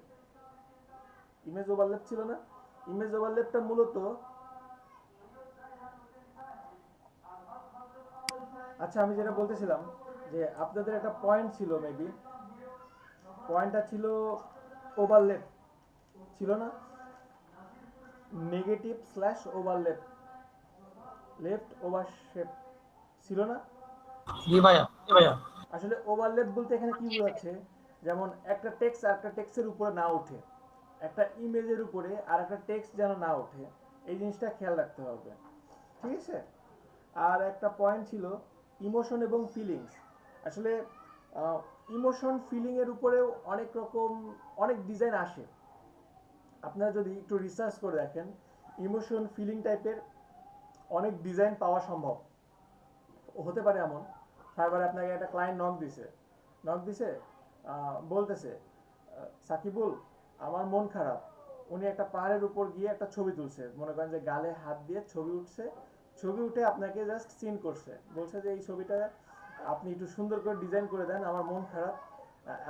ছিল না? ইমেজ ওভারল্যাপটা মূলত, আচ্ছা আমি যেটা বলতেছিলাম যে আপনাদের একটা পয়েন্ট ছিল, মেবি পয়েন্টটা ছিল ওভারল্যাপ, ছিল না? Negative slash overlap, left over shape, ছিল না? জি ভাইয়া, জি ভাইয়া। আসলে ওভারল্যাপ বলতে এখানে কি বোঝাচ্ছে, যেমন একটা টেক্সট আর একটা টেক্সটের উপরে না ওঠে, একটা ইমেজের উপরে আর একটা টেক্সট যেন না ওঠে, এই জিনিসটা খেয়াল রাখতে হবে, ঠিক আছে? আর একটা পয়েন্ট ছিল ইমোশন এবং ফিলিংস। আসলে ইমোশন ফিলিং এর উপরেও অনেক রকম অনেক ডিজাইন আসে। আপনারা যদি একটু রিসার্চ করে দেখেন, ইমোশন ফিলিং টাইপের অনেক ডিজাইন পাওয়া সম্ভব। হতে পারে এমন, ফাইবারে আপনাকে একটা ক্লায়েন্ট নক দিছে বলতেছে, সাকিবুল আমার মন খারাপ। উনি একটা পাহাড়ের উপর গিয়ে একটা ছবি তুলছে, মনে করেন যে গালে হাত দিয়ে ছবি উঠছে, ছবি উঠে আপনাকে জাস্ট সিন করছে, বলছে যে এই ছবিটা আপনি একটু সুন্দর করে ডিজাইন করে দেন, আমার মন খারাপ,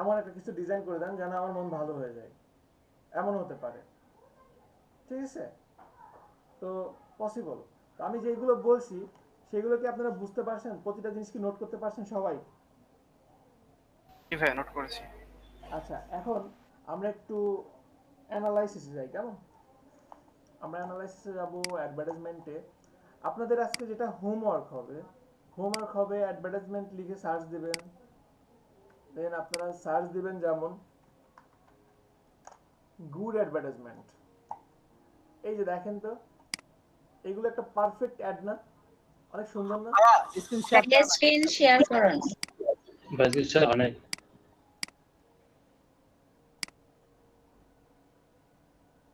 এমন একটা কিছু ডিজাইন করে দেন যেন আমার মন ভালো হয়ে যায়। এমন হতে পারে, ঠিক আছে? তো পসিবল। তো আমি যেগুলো বলছি সেগুলো কি আপনারা বুঝতে পারছেন? প্রতিটা জিনিস কি নোট করতে পারছেন সবাই? জি ভাইয়া নোট করেছি। আচ্ছা, এখন আমরা একটু অ্যানালাইসিসে যাই, কেমন? আমরা অ্যানালাইসিসে যাব অ্যাডভার্টাইজমেন্টে। আপনাদের আজকে যেটা হোমওয়ার্ক হবে অ্যাডভার্টাইজমেন্ট লিখে সার্চ দিবেন। দেন আপনারা সার্চ দিবেন যেমন গুড অ্যাডভার্টাইজমেন্ট। এই যে দেখেন তো, এগুলো একটা পারফেক্ট অ্যাড না? অনেক সুন্দর না? ভাইয়া স্ক্রিন শেয়ার স্ক্রিন শেয়ার করুন। বাকিটা অনেক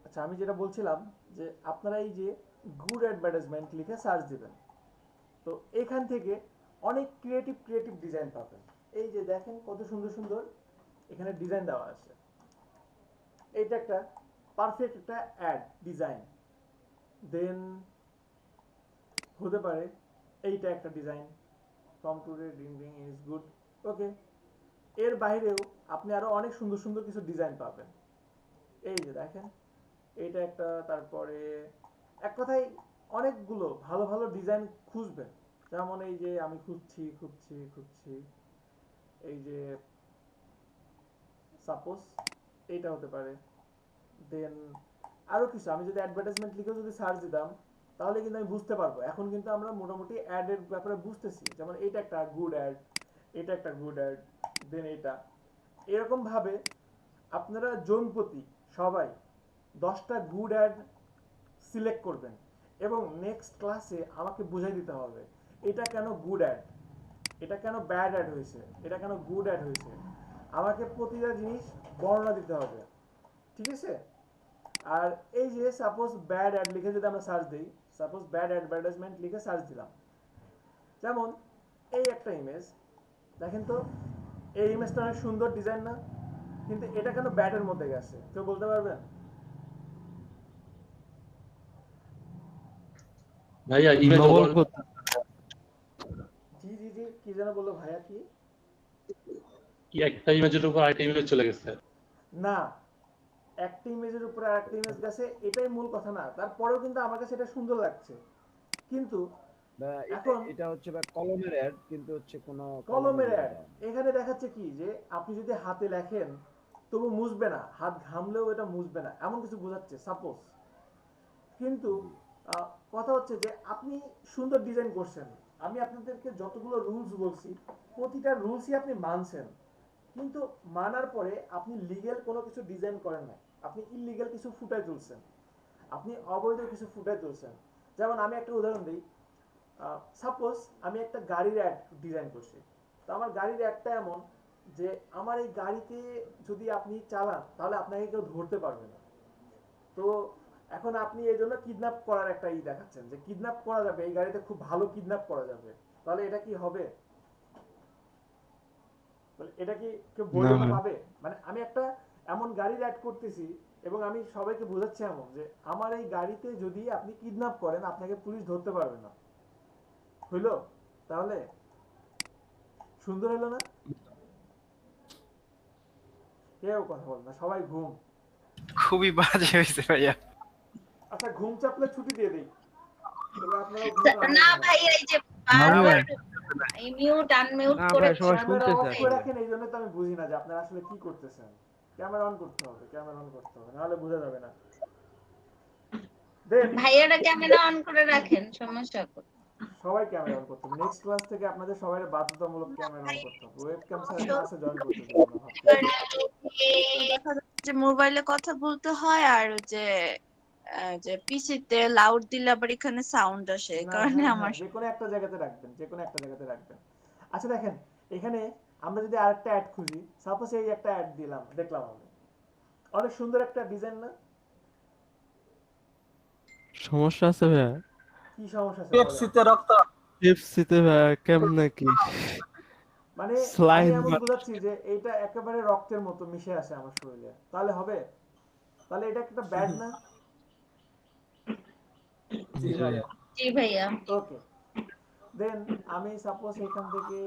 আচ্ছা, আমি যেটা বলছিলাম যে আপনারা এই যে গুড অ্যাডভার্টাইজমেন্ট লিখে সার্চ দিবেন, তো এখান থেকে অনেক ক্রিয়েটিভ ডিজাইন পাবেন। এই যে দেখেন কত সুন্দর সুন্দর এখানে ডিজাইন দেওয়া আছে। এইটা একটা পারফেক্ট একটা অ্যাড ডিজাইন। দেন হতে পারে এইটা একটা design, from today ring ring is good. Okay, এর বাইরেও আপনি আরো অনেক সুন্দর সুন্দর কিছু ডিজাইন পাবেন। এই যে দেখেন এইটা একটা, তারপরে এক কথায় অনেকগুলো ভালো ভালো ডিজাইন খুঁজবেন, যেমন এই যে আমি খুঁজছি এই যে সাপোজ এইটা হতে পারে, দেন আরো কিছু আমি যদি অ্যাডভার্টাইজমেন্ট লিখে যদি সার্চ দিতাম তাহলে কিন্তু আমি বুঝতে পারবো। এখন কিন্তু আমরা মোটামুটি অ্যাডের ব্যাপারে বুঝতেছি, যেমন এইটা একটা গুড অ্যাড, এটা একটা গুড অ্যাড, দেন এটা, এরকম ভাবে আপনারা জনপ্রতি সবাই 10টা গুড অ্যাড সিলেক্ট করবেন এবং নেক্সট ক্লাসে আমাকে বুঝাই দিতে হবে এটা কেন গুড অ্যাড, এটা কেন ব্যাড অ্যাড হয়েছে, এটা কেন গুড অ্যাড হয়েছে, আমাকে প্রতিটা জিনিস বর্ণনা দিতে হবে, ঠিক আছে? আর এই যে সাপোজ ব্যাড অ্যাড লিখে যদি আমরা সার্চ দিই, সাপোজ ব্যাড অ্যাডভার্টাইজমেন্ট লিখে সার্চ দিলাম, যেমন এই একটা ইমেজ দেখেন তো, এই ইমেজটা অনেক সুন্দর ডিজাইন না, কিন্তু এটা কেন ব্যাডের মধ্যে গেছে কেউ বলতে পারবেন? ভাইয়া ইমেজ নবল করতে জি জি জি, কি যেন বললো ভাইয়া, কি কি একটা ইমেজের উপর আরেকটা ইমেজ চলে গেছে। না, একটা ইমেজের উপরে আরেকটা ইমেজ গেছে এটাই মূল কথা না, তারপরেও কিন্তু আমার কাছে এটা সুন্দর লাগছে, কিন্তু এখন এটা হচ্ছে কলমের অ্যাড, কিন্তু হচ্ছে কোনো কলমের অ্যাড এখানে দেখাচ্ছে কি যে আপনি যদি হাতে লেখেন তবু মুছবে না, হাত ঘামলেও এটা মুছবে না, এমন কিছু বোঝাচ্ছে সাপোজ। কিন্তু কথা হচ্ছে যে আপনি সুন্দর ডিজাইন করছেন, আমি আপনাদেরকে যতগুলো রুলস বলছি প্রতিটা রুলসই আপনি মানছেন, কিন্তু মানার পরে আপনি লিগ্যাল কোনো কিছু ডিজাইন করেন না, আপনি ইললিগ্যাল কিছু ফুটায় তুলছেন, আপনি অবৈধ কিছু ফুটায় তুলছেন। যেমন আমি একটা উদাহরণ দিই, সাপোজ আমি একটা গাড়ির অ্যাড ডিজাইন করছি, তো আমার গাড়ির অ্যাডটা এমন যে আমার এই গাড়িতে যদি আপনি চালান তাহলে আপনাকে কেউ ধরতে পারবে না, তো এখন আপনি এই জন্য কিডন্যাপ করার একটা দেখাচ্ছেন যে কিডন্যাপ করা যাবে, এই গাড়িতে খুব ভালো কিডন্যাপ করা যাবে, তাহলে এটা কি হবে? এটা কি কেউ বৈধতা পাবে? মানে আমি একটা এমন গাড়ি অ্যাড করতেছি এবং আমি সবাইকে বোঝাচ্ছি এমন যে আমার এই গাড়িতে যদি আপনি কিডন্যাপ করেন আপনাকে পুলিশ ধরতে পারবে না, হইলো? তাহলে সুন্দর হলো না? কেউ কথা বল না, সবাই ঘুম। খুবই বাজে হয়েছে ভাইয়া। আচ্ছা ঘুম চাপলে ছুটি দিয়ে দিই, তবে আপনারা না ভাই, এই যে বারবার এই মিউট আনমিউট না করে ভাই, সবাই ক্যামেরা শুনতে অফ চাই। করে রাখেন, এই জন্য তো আমি বুঝি না যে আপনারা আসলে কি করতেছেন। ক্যামেরা অন করতে হবে, ক্যামেরা অন করতে হবে, নাহলে বোঝা যাবে না। দেন ভাইয়ারা ক্যামেরা অন করে রাখেন, সমস্যা কোথায়? সবাই ক্যামেরা অন করতে হবে, নেক্সট ক্লাস থেকে আপনাদের সবাই বাধ্যতামূলক ক্যামেরা অন করতে হবে, ওয়েবক্যাম ছাড়া ক্লাসে জয়েন করতে দেব না ভাবতেছি। দেখা যাচ্ছে যে মোবাইলে কথা বলতে হয় আর যে যে পিসিতে লাউড দিলে আবার এখানে সাউন্ড আসে, এই না, কারণে হ্যাঁ আমার হ্যাঁ, যে কোনো একটা জায়গাতে রাখবেন, যে কোনো একটা জায়গাতে রাখবেন। আচ্ছা দেখেন, এখানে আমরা যদি আরেকটা অ্যাড খুঁজি, সাপোজ এই একটা অ্যাড দিলাম, দেখলাম আমি অনেক সুন্দর একটা ডিজাইন না? সমস্যা আছে ভাইয়া, কি সমস্যা আছে বলেন? পেপসিতে রক্ত। পেপসিতে ভাইয়া কেমনে কি মানে আমি স্লাইম এমন বোঝাচ্ছি যে এইটা একেবারে রক্তের মতো মিশে আছে আমার শরীরে, তাহলে হবে? তাহলে এটা একটা ব্যাড না? জি ভাইয়া। জি ভাইয়া। ওকে, দেন আমি সাপোজ এখান থেকে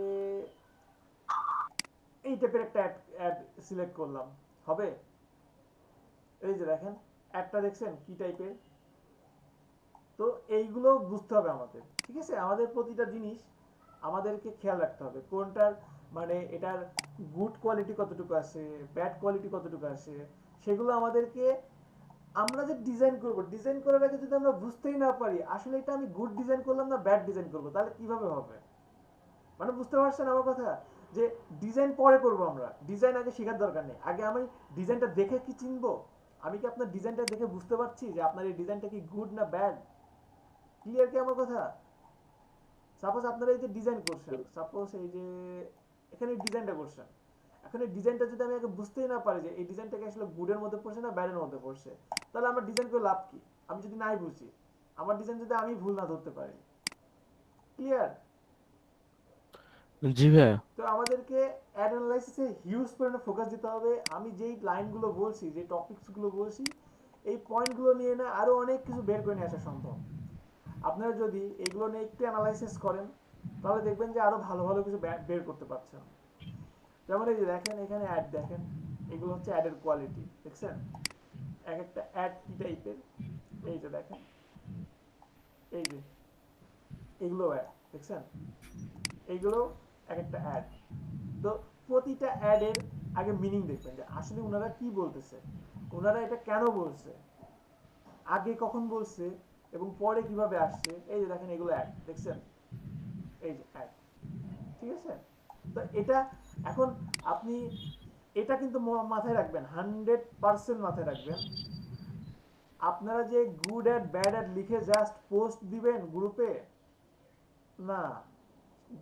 এই টাইপের একটা অ্যাড সিলেক্ট করলাম, হবে? এই যে দেখেন অ্যাডটা দেখছেন কি টাইপের, তো এইগুলো বুঝতে হবে আমাদের, ঠিক আছে? আমাদের প্রতিটা জিনিস আমাদেরকে খেয়াল রাখতে হবে কোনটার মানে এটার গুড কোয়ালিটি কতটুকু আছে, ব্যাড কোয়ালিটি কতটুকু আছে, সেগুলো আমাদেরকে আমরা যে ডিজাইন করব, ডিজাইন করার আগে যদি আমরা বুঝতেই না পারি আসলে এটা আমি গুড ডিজাইন করলাম না ব্যাড ডিজাইন করব, তাহলে কিভাবে হবে? মানে বুঝতে পারছেন আমার কথা? যে ডিজাইন পরে করব, আমরা ডিজাইন আগে শেখার দরকার নেই, আগে আমি ডিজাইনটা দেখে কি চিনবো, আমি কি আপনার ডিজাইনটা দেখে বুঝতে পারছি যে আপনার এই ডিজাইনটা কি গুড না ব্যাড? ক্লিয়ার কি আমার কথা? সাপোজ আপনারা এই যে ডিজাইন করছেন, সাপোজ এই যে এখানে ডিজাইনটা করছেন, এখন এই ডিজাইনটা যদি আমি আগে বুঝতেই না পারি যে এই ডিজাইনটা কি আসলে গুডের মধ্যে পড়ছে না ব্যাডের মধ্যে পড়ছে, তাহলে আমার ডিজাইন করে লাভ কি? আমি যদি নাই বুঝি, আমার ডিজাইন যদি আমি ভুল না ধরতে পারি। ক্লিয়ার? জি ভাইয়া। তো আমাদেরকে অ্যাড অ্যানালাইসিসে হিউজ পরিমাণে ফোকাস দিতে হবে। আমি যেই লাইনগুলো বলছি, যে টপিকসগুলো বলছি, এই পয়েন্টগুলো নিয়ে না আরো অনেক কিছু বের করে নিয়ে আসা সম্ভব। আপনারা যদি এগুলো নিয়ে একটু অ্যানালাইসিস করেন তাহলে দেখবেন যে আরো ভালো ভালো কিছু বের করতে পারছেন। যেমন এই যে দেখেন এখানে অ্যাড দেখেন, এগুলো হচ্ছে অ্যাডের কোয়ালিটি, দেখছেন এক একটা অ্যাড কি টাইপের, এই যে দেখেন এই যে এগুলো অ্যাড, দেখছেন এইগুলো এক একটা অ্যাড। তো প্রতিটা অ্যাডের আগে মিনিং দেখবেন যে আসলে ওনারা কি বলতেছে, ওনারা এটা কেন বলছে, আগে কখন বলছে এবং পরে কিভাবে আসছে। এই যে দেখেন এগুলো অ্যাড, দেখছেন এই যে অ্যাড, ঠিক আছে। তো এটা এখন আপনি এটা কিন্তু মাথায় রাখবেন, 100% মাথায় রাখবেন। আপনারা যে গুড অ্যাড ব্যাড অ্যাড লিখে জাস্ট পোস্ট দিবেন গ্রুপে, না,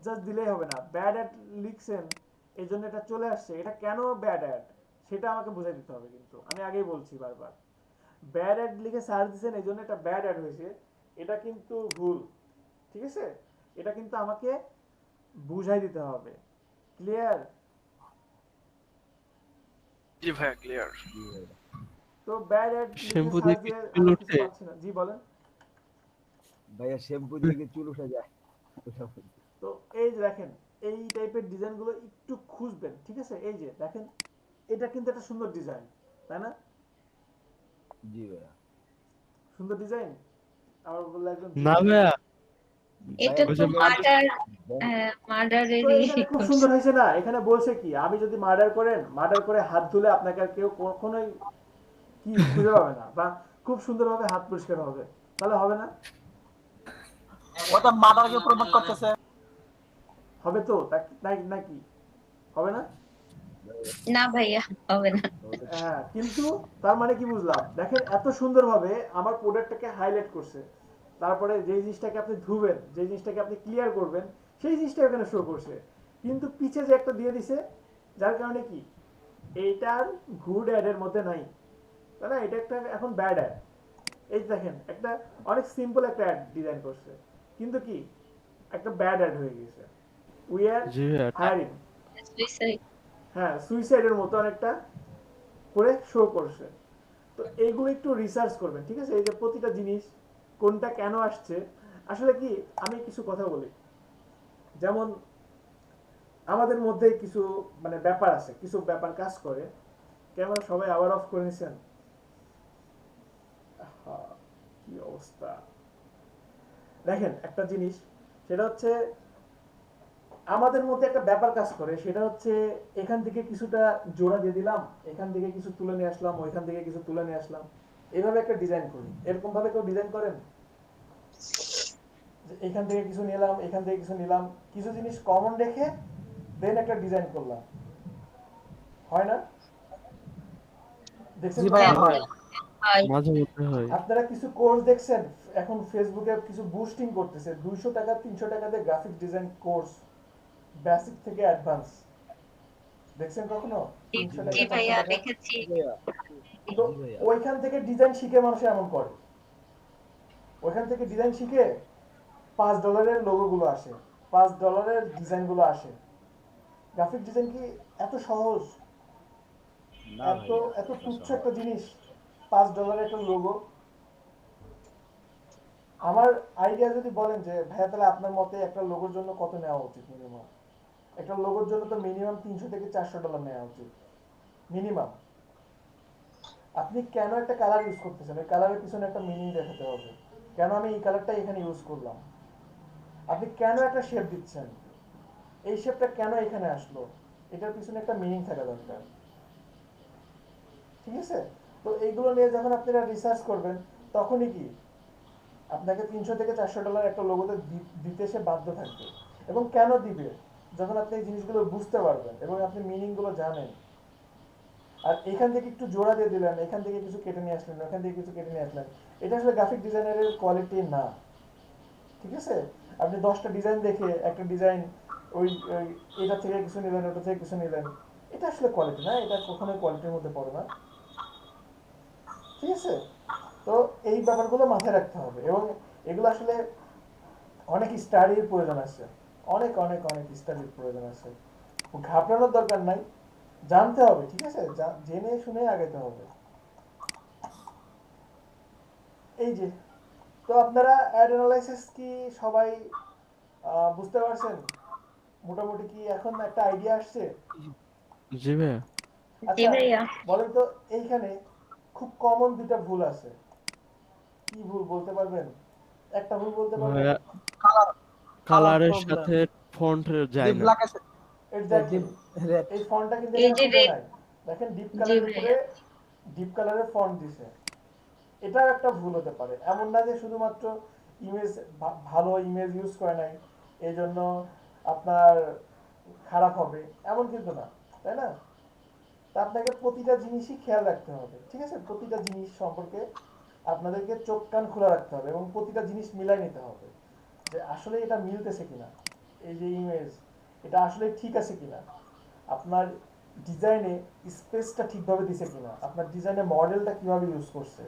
জাস্ট দিলেই হবে না। ব্যাড অ্যাড লিখছেন এই জন্য এটা চলে আসছে, এটা কেন ব্যাড অ্যাড সেটা আমাকে বুঝাই দিতে হবে। কিন্তু আমি আগেই বলছি বারবার, ব্যাড অ্যাড লিখে সার্চ দিচ্ছেন এই জন্য এটা ব্যাড অ্যাড হয়েছে, এটা কিন্তু ভুল, ঠিক আছে। এটা কিন্তু আমাকে বুঝাই দিতে হবে। ক্লিয়ার? জি ভাইয়া ক্লিয়ার। তো ব্যাড অ্যাড লিখে শ্যাম্পু সার্চ দিয়ে দিয়ে কি চুল আমি কিছু ওঠে? পাচ্ছি না। জি বলেন। ভাইয়া শ্যাম্পু দিয়ে কি চুল উঠে যায়? ওটা বলছি। তো এই যে দেখেন এই টাইপের ডিজাইনগুলো একটু খুঁজবেন, ঠিক আছে। এই যে দেখেন এটা কিন্তু একটা সুন্দর ডিজাইন, তাই না? জি ভাইয়া। সুন্দর ডিজাইন। আমার বললে একদম না ভাইয়া, এটা ওই তো যে মার্ডারেরই তো এখানে খুব সুন্দর হয়েছে না? এখানে বলছে কি, আমি যদি মার্ডার করেন, মার্ডার করে হাত ধুলে আপনাকে আর কেউ কখনোই কি খুঁজে পাবে না, বা খুব সুন্দরভাবে হাত পরিষ্কার হবে, তাহলে হবে না? ওটা মাদারকে প্রমোট করতেছে। হবে তো নাকি হবে না? না ভাইয়া, হবে না। হ্যাঁ, কিন্তু তার মানে কি বুঝলাম, দেখেন এত সুন্দরভাবে আমার প্রোডাক্টটাকে হাইলাইট করছে, তারপরে যে জিনিসটাকে আপনি ধুবেন, যে জিনিসটাকে আপনি ক্লিয়ার করবেন, সেই জিনিসটা এখানে শো করছে। কিন্তু পিছে যে একটা দিয়ে দিছে, যার কারণে কি এইটার গুড অ্যাড এর মধ্যে নাই, তাই না? এটা একটা এখন ব্যাড অ্যাড। এই দেখেন একটা অনেক সিম্পল একটা অ্যাড ডিজাইন করছে, কিন্তু কি একটা ব্যাড অ্যাড হয়ে গেছে। উই আর জি ভাইয়া, হায়ারিং, Suicide. হ্যাঁ, সুইসাইডের মতো অনেকটা করে শো করছে। তো এইগুলো একটু রিসার্চ করবেন, ঠিক আছে। এই যে প্রতিটা জিনিস কোনটা কেন আসছে, আসলে কি আমি কিছু কথা বলি, যেমন আমাদের মধ্যে কিছু মানে ব্যাপার আছে, কিছু ব্যাপার কাজ করে। ক্যামেরা সবাই আবার অফ করে নিছেন? আহা, কি অবস্থা। দেখেন একটা জিনিস, সেটা হচ্ছে আমাদের মধ্যে একটা ব্যাপার কাজ করে, সেটা হচ্ছে এখান থেকে কিছুটা জোড়া দিয়ে দিলাম, এখান থেকে কিছু তুলে নিয়ে আসলাম, ওইখান থেকে কিছু তুলে নিয়ে আসলাম, এইভাবে একটা ডিজাইন করি। এরকম ভাবে কেউ ডিজাইন করেন? যে এখান থেকে কিছু নিলাম, এখান থেকে কিছু নিলাম, কিছু জিনিস কমন রেখে দেন একটা ডিজাইন করলাম, হয় না? দেখছেন জি তো? ভাইয়া হয়। হয়। মাঝে মধ্যে হয়। আপনারা কিছু কোর্স দেখছেন এখন ফেসবুকে কিছু বুস্টিং করতেছে, 200 টাকা 300 টাকাতে গ্রাফিক ডিজাইন কোর্স, বেসিক থেকে অ্যাডভান্স। দেখছেন কখনো? 300 টাকা জি 400 ভাইয়া টাকা। দেখেছি। ভাইয়া তো ওইখান থেকে ডিজাইন শিখে মানুষ এমন করে, ওইখান থেকে ডিজাইন শিখে $5 লোগো গুলো আসে, $5 ডিজাইন গুলো আসে। গ্রাফিক ডিজাইন কি এত সহজ? না এত ভাইয়া, এত এটা তুচ্ছ সহজ। একটা জিনিস, $5 একটা লোগো। আমার আইডিয়া যদি বলেন যে ভাইয়া তাহলে আপনার মতে একটা লোগোর জন্য কত নেওয়া উচিত মিনিমাম? একটা লোগোর জন্য তো মিনিমাম $300 থেকে $400 নেওয়া উচিত মিনিমাম। আপনি কেন একটা কালার ইউজ করতেছেন, ওই কালারের পিছনে একটা মিনিং দেখাতে হবে, কেন আমি এই কালারটা এখানে ইউজ করলাম। আপনি কেন একটা শেপ দিচ্ছেন, এই শেপটা কেন এখানে আসলো, এটার পিছনে একটা মিনিং থাকা দরকার, ঠিক আছে। তো এইগুলো নিয়ে যখন আপনারা রিসার্চ করবেন, তখনই কি আপনাকে $300 থেকে $400 একটা লোগোতে দিতে সে বাধ্য থাকবে। এবং কেন দিবে, যখন আপনি এই জিনিসগুলো বুঝতে পারবেন এবং আপনি মিনিং গুলো জানেন। আর এখান থেকে একটু জোড়া দিয়ে দিলেন, এখান থেকে কিছু কেটে নিয়ে আসলেন, এখান থেকে কিছু কেটে নিয়ে আসলেন, এটা আসলে গ্রাফিক ডিজাইনারের কোয়ালিটি না, ঠিক আছে। আপনি 10টা ডিজাইন দেখে একটা ডিজাইন ওই এটা থেকে কিছু নিলেন, ওটা থেকে কিছু নিলেন, এটা আসলে কোয়ালিটি না, এটা কখনোই কোয়ালিটির মধ্যে পড়ে না, ঠিক আছে। তো এই ব্যাপারগুলো মাথায় রাখতে হবে, এবং এগুলো আসলে অনেক স্টাডির প্রয়োজন আছে, অনেক অনেক অনেক স্টাডির প্রয়োজন আছে। ঘাবড়ানোর দরকার নাই, জানতে হবে, ঠিক আছে, জেনে শুনে আগাতে হবে। এই যে, তো আপনারা অ্যাড অ্যানালাইসিস কি সবাই বুঝতে পারছেন? মোটামুটি কি এখন একটা আইডিয়া আসছে? জি ভাইয়া, জি আচ্ছা ভাইয়া। বলেন তো, এইখানে খুব কমন দুটা ভুল আছে, কি ভুল বলতে পারবেন? একটা ভুল বলতে পারবেন? ভাইয়া কালারের problem। সাথে ফন্ট যায় ডিপ না। ব্ল্যাক আছে, এক্স্যাক্টলি ডিপ রেড। এই ফন্টটা কিন্তু এই এখানে যে ফুটে রেড, নাই, দেখেন ডিপ জি কালারের উপরে ভাইয়া, ডিপ কালারের ফন্ট দিছে। এটাও একটা ভুল হতে পারে, এমন না যে শুধুমাত্র ইমেজ ভালো ইমেজ ইউজ করে নাই এই জন্য আপনার খারাপ হবে, এমন কিন্তু না, তাই না? তা আপনাকে প্রতিটা জিনিসই খেয়াল রাখতে হবে, ঠিক আছে? প্রতিটা জিনিস সম্পর্কে আপনাদেরকে চোখ কান খোলা রাখতে হবে এবং প্রতিটা জিনিস মিলাই নিতে হবে যে আসলে এটা মিলতেছে কিনা, এই যে ইমেজ এটা আসলে ঠিক আছে কিনা, আপনার ডিজাইনে স্পেসটা ঠিকভাবে দিছে কিনা, আপনার ডিজাইনে মডেলটা কিভাবে ইউজ করছে,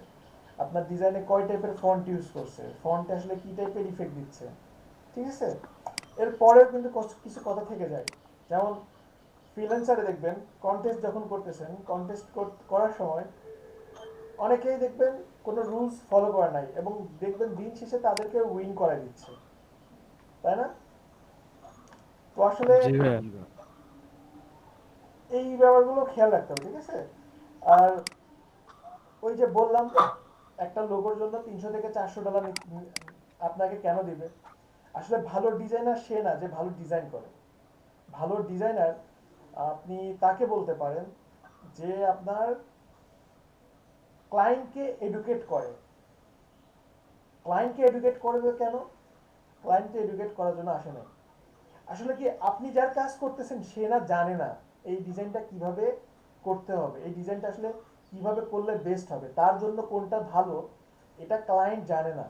আপনার ডিজাইনে কয় টাইপের ফন্ট ইউজ করছে, ফন্টে আসলে কি টাইপের ইফেক্ট দিচ্ছে, ঠিক আছে? এরপরেও কিন্তু কিছু কথা থেকে যায়, যেমন ফ্রিল্যান্সারে দেখবেন কন্টেস্ট যখন করতেছেন, কন্টেস্ট করার সময় অনেকেই দেখবেন কোনো রুলস ফলো করে নাই এবং দেখবেন দিন শেষে তাদেরকে উইন করে দিচ্ছে, তাই না? তো আসলে জি ভাইয়া। এই ব্যাপারগুলো খেয়াল রাখতে হবে, ঠিক আছে? আর ওই যে বললাম একটা লোগোর জন্য 300 থেকে $400 আপনাকে কেন দিবে? আসলে ভালো ডিজাইনার সে না যে ভালো ডিজাইন করে। ভালো ডিজাইনার আপনি তাকে বলতে পারেন যে আপনার ক্লায়েন্টকে এডুকেট করে। ক্লায়েন্টকে এডুকেট করবে কেন? ক্লায়েন্টকে এডুকেট করার জন্য আসে নাই। আসলে কি আপনি যার কাজ করতেছেন সে না জানে না এই ডিজাইনটা কিভাবে করতে হবে, এই ডিজাইনটা আসলে কিভাবে করলে বেস্ট হবে, তার জন্য কোনটা ভালো এটা ক্লায়েন্ট জানে না।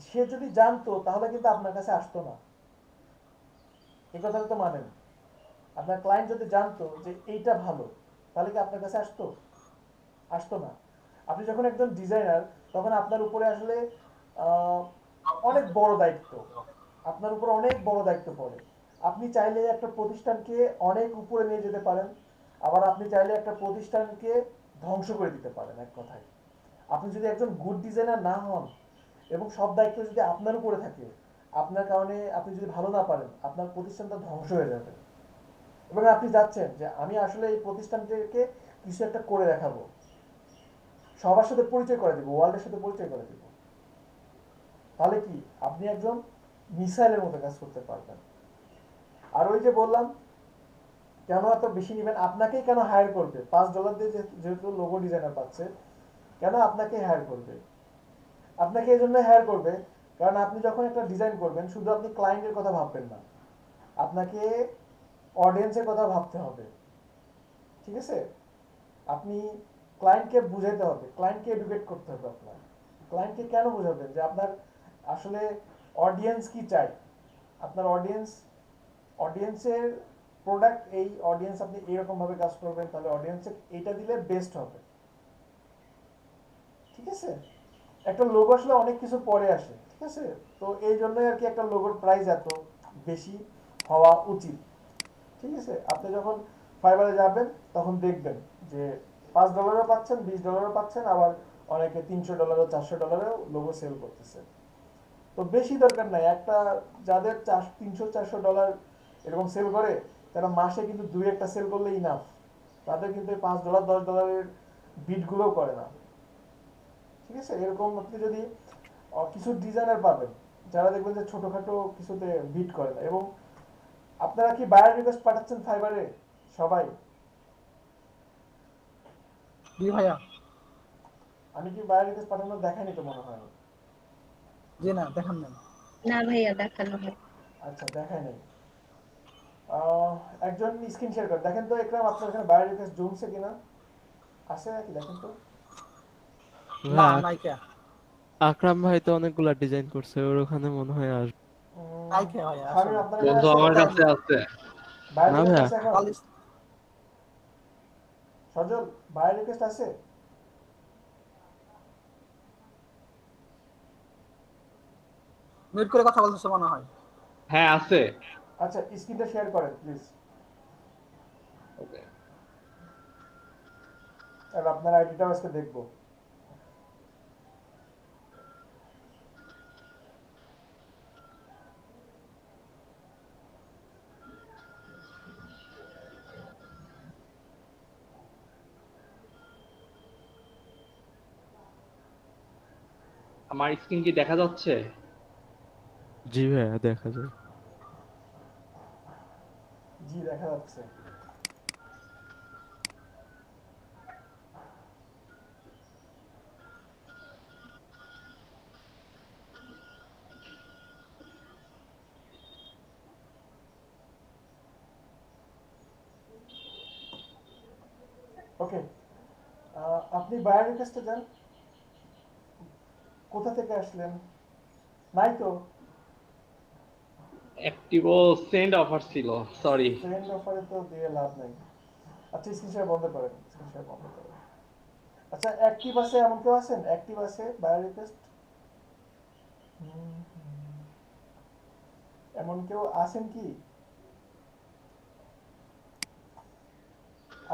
সে যদি জানতো তাহলে কিন্তু আপনার কাছে আসতো না, এই কথাটা তো মানেন। আপনার ক্লায়েন্ট যদি জানতো যে এইটা ভালো তাহলে কি আপনার কাছে আসতো? আসতো না। আপনি যখন একজন ডিজাইনার তখন আপনার উপরে আসলে অনেক বড় দায়িত্ব, আপনার উপর অনেক বড় দায়িত্ব পড়ে। আপনি চাইলে একটা প্রতিষ্ঠানকে অনেক উপরে নিয়ে যেতে পারেন, আবার আপনি চাইলে একটা প্রতিষ্ঠানকে ধ্বংস করে দিতে পারেন, এক কথায়। আপনি যদি একজন গুড ডিজাইনার না হন এবং সব দায়িত্ব যদি আপনার উপরে থাকে, আপনার কারণে আপনি যদি ভালো না পারেন আপনার প্রতিষ্ঠানটা ধ্বংস হয়ে যাবে এবং আপনি যাচ্ছেন যে আমি আসলে এই প্রতিষ্ঠানটিকে কিছু একটা করে দেখাবো, সবার সাথে পরিচয় করে দিব, ওয়ার্ল্ডের সাথে পরিচয় করে দিব, তাহলে কি আপনি একজন মিসাইলের মতো কাজ করতে পারবেন। আর ওই যে বললাম কেন এত বেশি নেবেন, আপনাকেই কেন হায়ার করবে? $5 দিয়ে যেহেতু লোগো ডিজাইনার পাচ্ছে, কেন আপনাকে হায়ার করবে? আপনাকে এই জন্য হায়ার করবে কারণ আপনি যখন একটা ডিজাইন করবেন শুধু আপনি ক্লায়েন্টের কথা ভাববেন না, আপনাকে অডিয়েন্সের কথা ভাবতে হবে, ঠিক আছে? আপনি ক্লায়েন্টকে বুঝাইতে হবে, ক্লায়েন্টকে এডুকেট করতে হবে। আপনার ক্লায়েন্টকে কেন বোঝাবেন যে আপনার আসলে অডিয়েন্স কি চাই, আপনার অডিয়েন্সের প্রোডাক্ট এই, অডিয়েন্স আপনি এরকম ভাবে কাজ করবেন তাহলে অডিয়েন্সে এটা দিলে বেস্ট হবে, ঠিক আছে? একটা লোগো আসলে অনেক কিছু পরে আসে, ঠিক আছে? তো এই জন্যই আর কি একটা লোগোর প্রাইস এত বেশি হওয়া উচিত, ঠিক আছে? আপনি যখন ফাইবারে যাবেন তখন দেখবেন যে $5 পাচ্ছেন, $20 পাচ্ছেন, আবার অনেকে $300 $400 লোগো সেল করতেছে। তো বেশি দরকার নাই, একটা যাদের $300-400 এরকম সেল করে তারা মাসে কিন্তু 2-1টা সেল করলে ইনাফ, তাদের কিন্তু $5 $10 বিটগুলোও করে না, ঠিক আছে? এরকম আপনি যদি কিছু ডিজাইনার পাবেন যারা দেখবেন যে ছোটখাটো কিছুতে বিট করে না। এবং আপনারা কি বায়ার রিকোয়েস্ট পাঠাচ্ছেন ফাইবারে সবাই? জি ভাইয়া। আমি কি বায়ার রিকোয়েস্ট পাঠানো দেখাইনি তো মনে হয়? জি না, দেখান নাই। না ভাইয়া দেখানো হয়। আচ্ছা, দেখাই নাই। একজন স্ক্রিন শেয়ার করে দেখেন তো একরাম আপনার এখানে বায়ার রিকোয়েস্ট জমছে কিনা, আছে নাকি দেখেন তো। না, ভাইয়া নাই কে। আকরাম ভাই তো অনেকগুলা ডিজাইন করছে, ওর ওখানে মনে হয় আসবে। নাই কে ভাইয়া, শামীম আসলে আপনার এখানে বন্ধু আছে আমার কাছে আছে। বায়ার না রিকোয়েস্ট ভাইয়া। আছে এখন? কলিস সজল বায়ার রিকোয়েস্ট আছে? মিউট করে কথা বলতেছে মনে হয়। হ্যাঁ আছে। আচ্ছা, স্ক্রিনটা শেয়ার করেন প্লিজ। ওকে। আর আপনার আইডিটাও আজকে দেখবো। আমার স্ক্রিন কি দেখা যাচ্ছে? জি ভাইয়া দেখা যায়। জি দেখা যাচ্ছে। ওকে, আপনি বায়ার রিকোয়েস্টে যান। কোথা থেকে আসলেন? নাই তো। অ্যাক্টিভো সেন্ড অফার ছিল, সরি। ফ্রেন্ড অফারে তো দিয়ে লাভ নাই। আচ্ছা স্ক্রিন শেয়ার বন্ধ করেন, স্ক্রিন শেয়ার বন্ধ করেন। আচ্ছা অ্যাক্টিভ আছে এমন কেউ আছেন? অ্যাক্টিভ আছে বায়ার রিকোয়েস্ট এমন কেউ আছেন কি?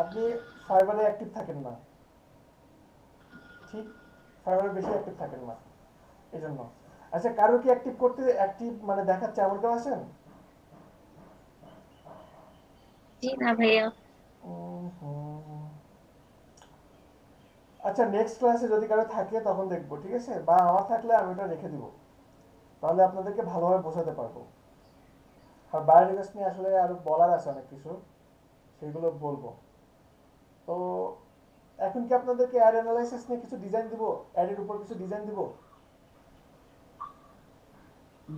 আপনি ফাইবারে অ্যাক্টিভ থাকেন না, ঠিক? ফাইবারে বেশি অ্যাক্টিভ থাকেন না এই জন্য। আচ্ছা কারো কি অ্যাক্টিভ করতে অ্যাক্টিভ মানে দেখাচ্ছে এমন কেউ আছেন? জি না ভাইয়া। আচ্ছা নেক্সট ক্লাসে যদি কারো থাকে তখন দেখবো, ঠিক আছে? বা আমার থাকলে আমি ওটা রেখে দিব, তাহলে আপনাদেরকে ভালোভাবে বোঝাতে পারবো। আর বায়ো রিকোয়েস্ট নিয়ে আসলে আরো বলার আছে অনেক কিছু, সেগুলো বলবো। তো এখন কি আপনাদেরকে অ্যাড অ্যানালাইসিস নিয়ে কিছু ডিজাইন দিব, অ্যাডের উপর কিছু ডিজাইন দিব?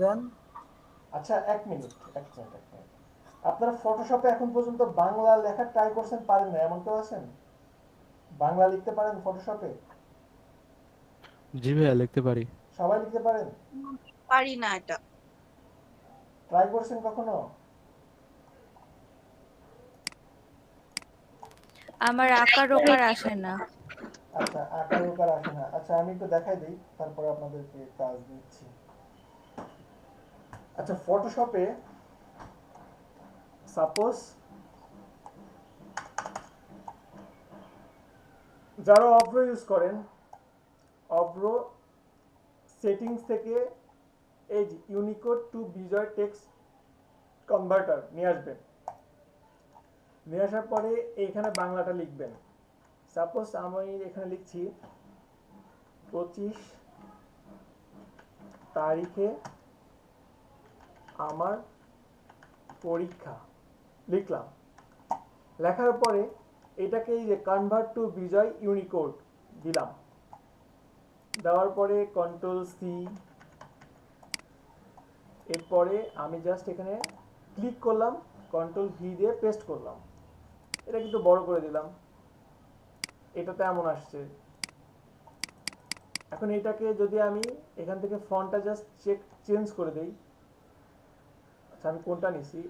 দেন। আচ্ছা এক মিনিট। আপনারা ফটোশপে এখন পর্যন্ত বাংলা লেখা ট্রাই করছেন, পারেন না এমন কেউ আছেন? বাংলা লিখতে পারেন ফটোশপে? জি ভাইয়া লিখতে পারি। সবাই লিখতে পারেন? পারি না এটা। ট্রাই করছেন কখনো? আমার আকার ওকার আসে না। আচ্ছা আকার উকার আসে না। আচ্ছা আমি একটু দেখাই দিই, তারপরে আপনাদেরকে কাজ দিচ্ছি। আচ্ছা ফটোশপে সাপোজ যারা অব্রো ইউজ করেন, অব্রো সেটিংস থেকে এই Unicode to Bijoy text converter নিয়ে আসবেন। নিয়ে আসার পরে এইখানে বাংলাটা লিখবেন। সাপোজ আমি এখানে লিখছি 25 তারিখে আমার পরীক্ষা, লিখলাম। লেখার পরে এটাকে এই যে কনভার্ট টু বিজয় ইউনিকোড দিলাম। দেওয়ার পরে কন্ট্রোল সি, এরপরে আমি জাস্ট এখানে ক্লিক করলাম, কন্ট্রোল ভি দিয়ে পেস্ট করলাম। এটা কিন্তু বড় করে দিলাম, এটাতে এমন আসছে। এখন এটাকে যদি আমি এখান থেকে ফন্টটা জাস্ট চেঞ্জ করে দেই, আচ্ছা আমি কোনটা নিছি,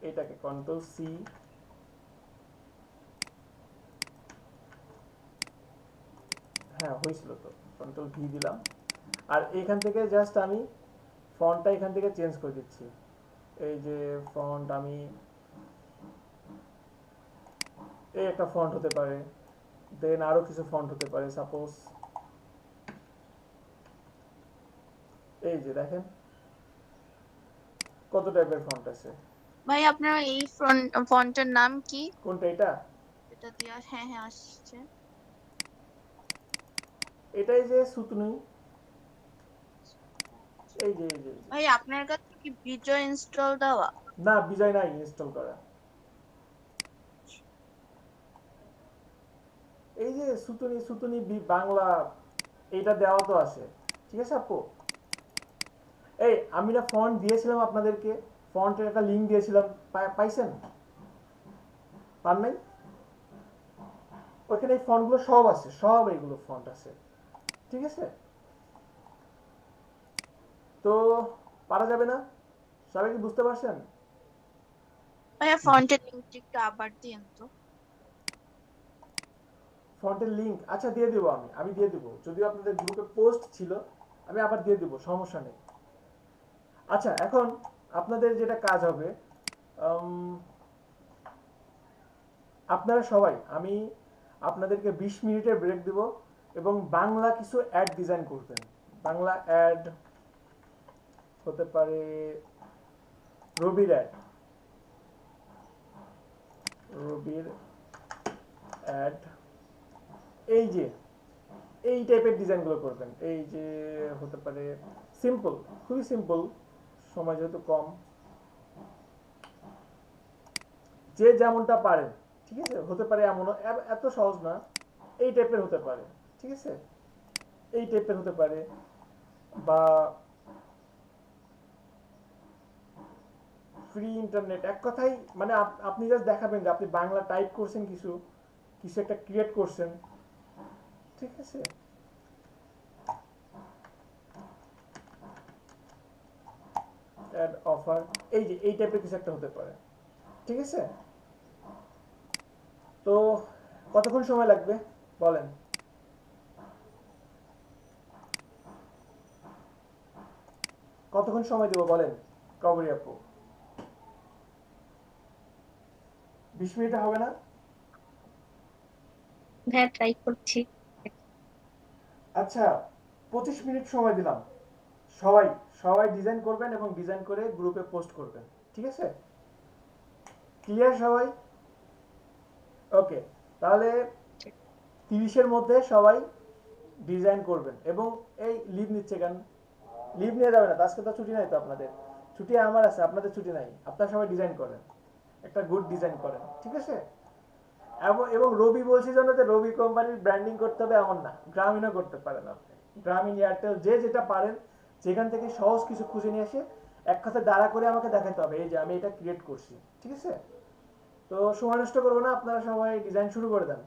এটাকে কন্ট্রোল সি, হ্যাঁ হয়েছিল তো, কন্ট্রোল ভি দিলাম। আর এখান থেকে জাস্ট আমি ফন্টটা এখান থেকে চেঞ্জ করে দিচ্ছি। এই যে ফন্ট আমি এই একটা ফন্ট হতে পারে, দেন আরো কিছু ফন্ট হতে পারে। সাপোজ এই যে দেখেন কত টাইপের ফন্ট আছে। ভাই আপনার এই ফন্টের নাম কি? কোনটা এটা? এটা দিয়া হ্যাঁ হ্যাঁ আসছে। এটাই যে সুতনি, এই যে ভাই আপনার কাছে কি বিজয় ইনস্টল দেওয়া? না বিজয় নাই ইনস্টল করা। এই যে সুতনি বাংলা এইটা দেওয়া তো আছে, ঠিক আছে আপু? এই আমি না ফন্ট দিয়েছিলাম আপনাদেরকে, ফন্টের একটা লিংক দিয়েছিলাম, পাইছেন? পান নাই? ওইখানে এই ফন্টগুলো সব আছে, সব এইগুলো ফন্ট আছে, ঠিক আছে? তো পারা যাবে না? সবাই কি বুঝতে পারছেন? ভাইয়া ফন্টের লিংকটা একটু আবার দিন তো। ফন্টের লিংক আচ্ছা দিয়ে দেবো, আমি দিয়ে দেবো, যদিও আপনাদের গ্রুপে পোস্ট ছিল, আমি আবার দিয়ে দেবো, সমস্যা নেই। আচ্ছা এখন আপনাদের যেটা কাজ হবে, আপনারা সবাই, আমি আপনাদেরকে 20 মিনিটের ব্রেক দেব এবং বাংলা কিছু অ্যাড ডিজাইন করবেন। বাংলা অ্যাড হতে পারে রবির অ্যাড, রবির অ্যাড, এই যে এই টাইপের ডিজাইনগুলো করবেন। এই যে হতে পারে সিম্পল, খুবই সিম্পল, সময় যেহেতু কম, যে যেমনটা পারেন, ঠিক আছে, হতে পারে এমন, এত সহজ না, এই টাইপের হতে পারে, ঠিক আছে, এই টাইপের হতে পারে, বা ফ্রি ইন্টারনেট, এক কথাই মানে আপনি জাস্ট দেখাবেন যে আপনি বাংলা টাইপ করছেন, কিছু কিছু একটা ক্রিয়েট করছেন, ঠিক আছে। অ্যাড অফার, এই যে এই টাইপের কিছু একটা হতে পারে, ঠিক আছে। তো কতক্ষণ সময় লাগবে বলেন? কতক্ষণ সময় দেবো বলেন কবরী আপু? 20 মিনিটে হবে না? হ্যাঁ, ট্রাই করছি। আচ্ছা, 25 মিনিট সময় দিলাম। সবাই সবাই ডিজাইন করবেন এবং ডিজাইন করে গ্রুপে পোস্ট করবেন, ঠিক আছে? ক্লিয়ার সবাই? ওকে, তাহলে 30-এর মধ্যে সবাই ডিজাইন করবেন। এবং এই লিভ নিচ্ছে কেন? লিভ নিয়ে যাবে না, আজকে তো ছুটি নাই, তো আপনাদের ছুটি আমার আছে, আপনাদের ছুটি নাই। আপনারা সবাই ডিজাইন করেন, একটা গুড ডিজাইন করেন, ঠিক আছে। এবং রবি বলছি জন্য যে রবি কোম্পানির ব্র্যান্ডিং করতে হবে এমন না, গ্রামীণও করতে পারেন আপনি, গ্রামীণ, এয়ারটেল, যে যেটা পারেন, যেখান থেকে সহজ কিছু খুঁজে নিয়ে এসে এক কথায় দাঁড়া করে আমাকে দেখাতে হবে এই যে আমি এটা ক্রিয়েট করছি, ঠিক আছে। তো সময় নষ্ট করবো না, আপনারা সবাই ডিজাইন শুরু করে দেন।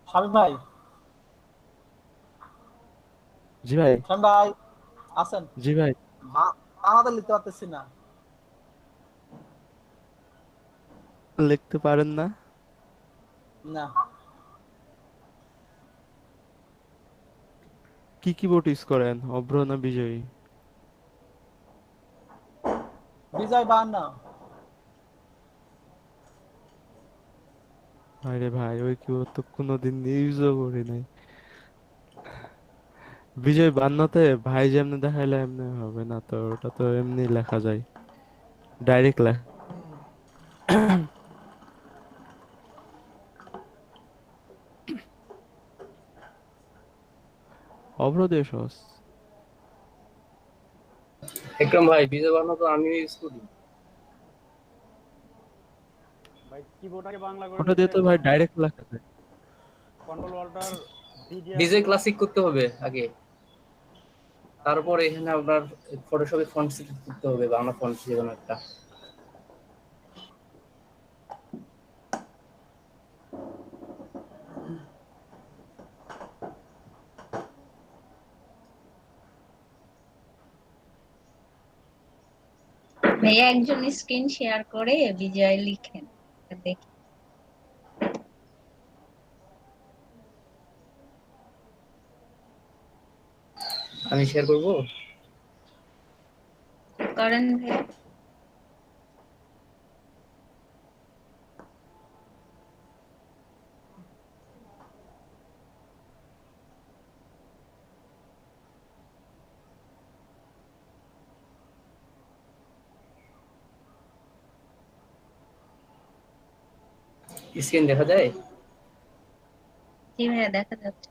শামিম ভাই, জি ভাই। শামিম ভাই আছেন? জি ভাই। বাংলাতে লিখতে পারতেছি না। লিখতে পারেন না? না, কি কিবোর্ড ইউজ করেন, অভ্র না বিজয়ী? বিজয় বাহান্ন। আরে ভাই, ওই কিবোর্ড তো কোনোদিন ইউজও করি নাই। বিজয় বান্নতে ভাই যেমনি দেখাইলে এমনি হবে না তো, ওটা তো এমনি লেখা যায়, ডাইরেক্ট লেখা। অভ্র দিয়ে সহজ। বিক্রম ভাই, বিজয় বাহান্ন তো আমিও ইউজ করি। ভাই কিবোর্ডটাকে বাংলা করে ওটা নিতে দিয়ে তো ভাই কন্ট্রোল ডাইরেক্ট লেখা যায়। কন্ট্রোল অল্টার ডি দিয়ে বিজয় আসলে ক্লাসিক করতে হবে আগে, তারপর এখানে আপনার ফটোশপে ফন্ট সিলেক্ট করতে হবে, বাংলা ফন্ট যে কোনো একটা। ভাইয়া একজন স্ক্রিন শেয়ার করে বিজয় লিখেন, দেখি। আমি শেয়ার করব। করেন ভাইয়া। স্ক্রিন দেখা যায়? জি ভাইয়া, দেখা যাচ্ছে।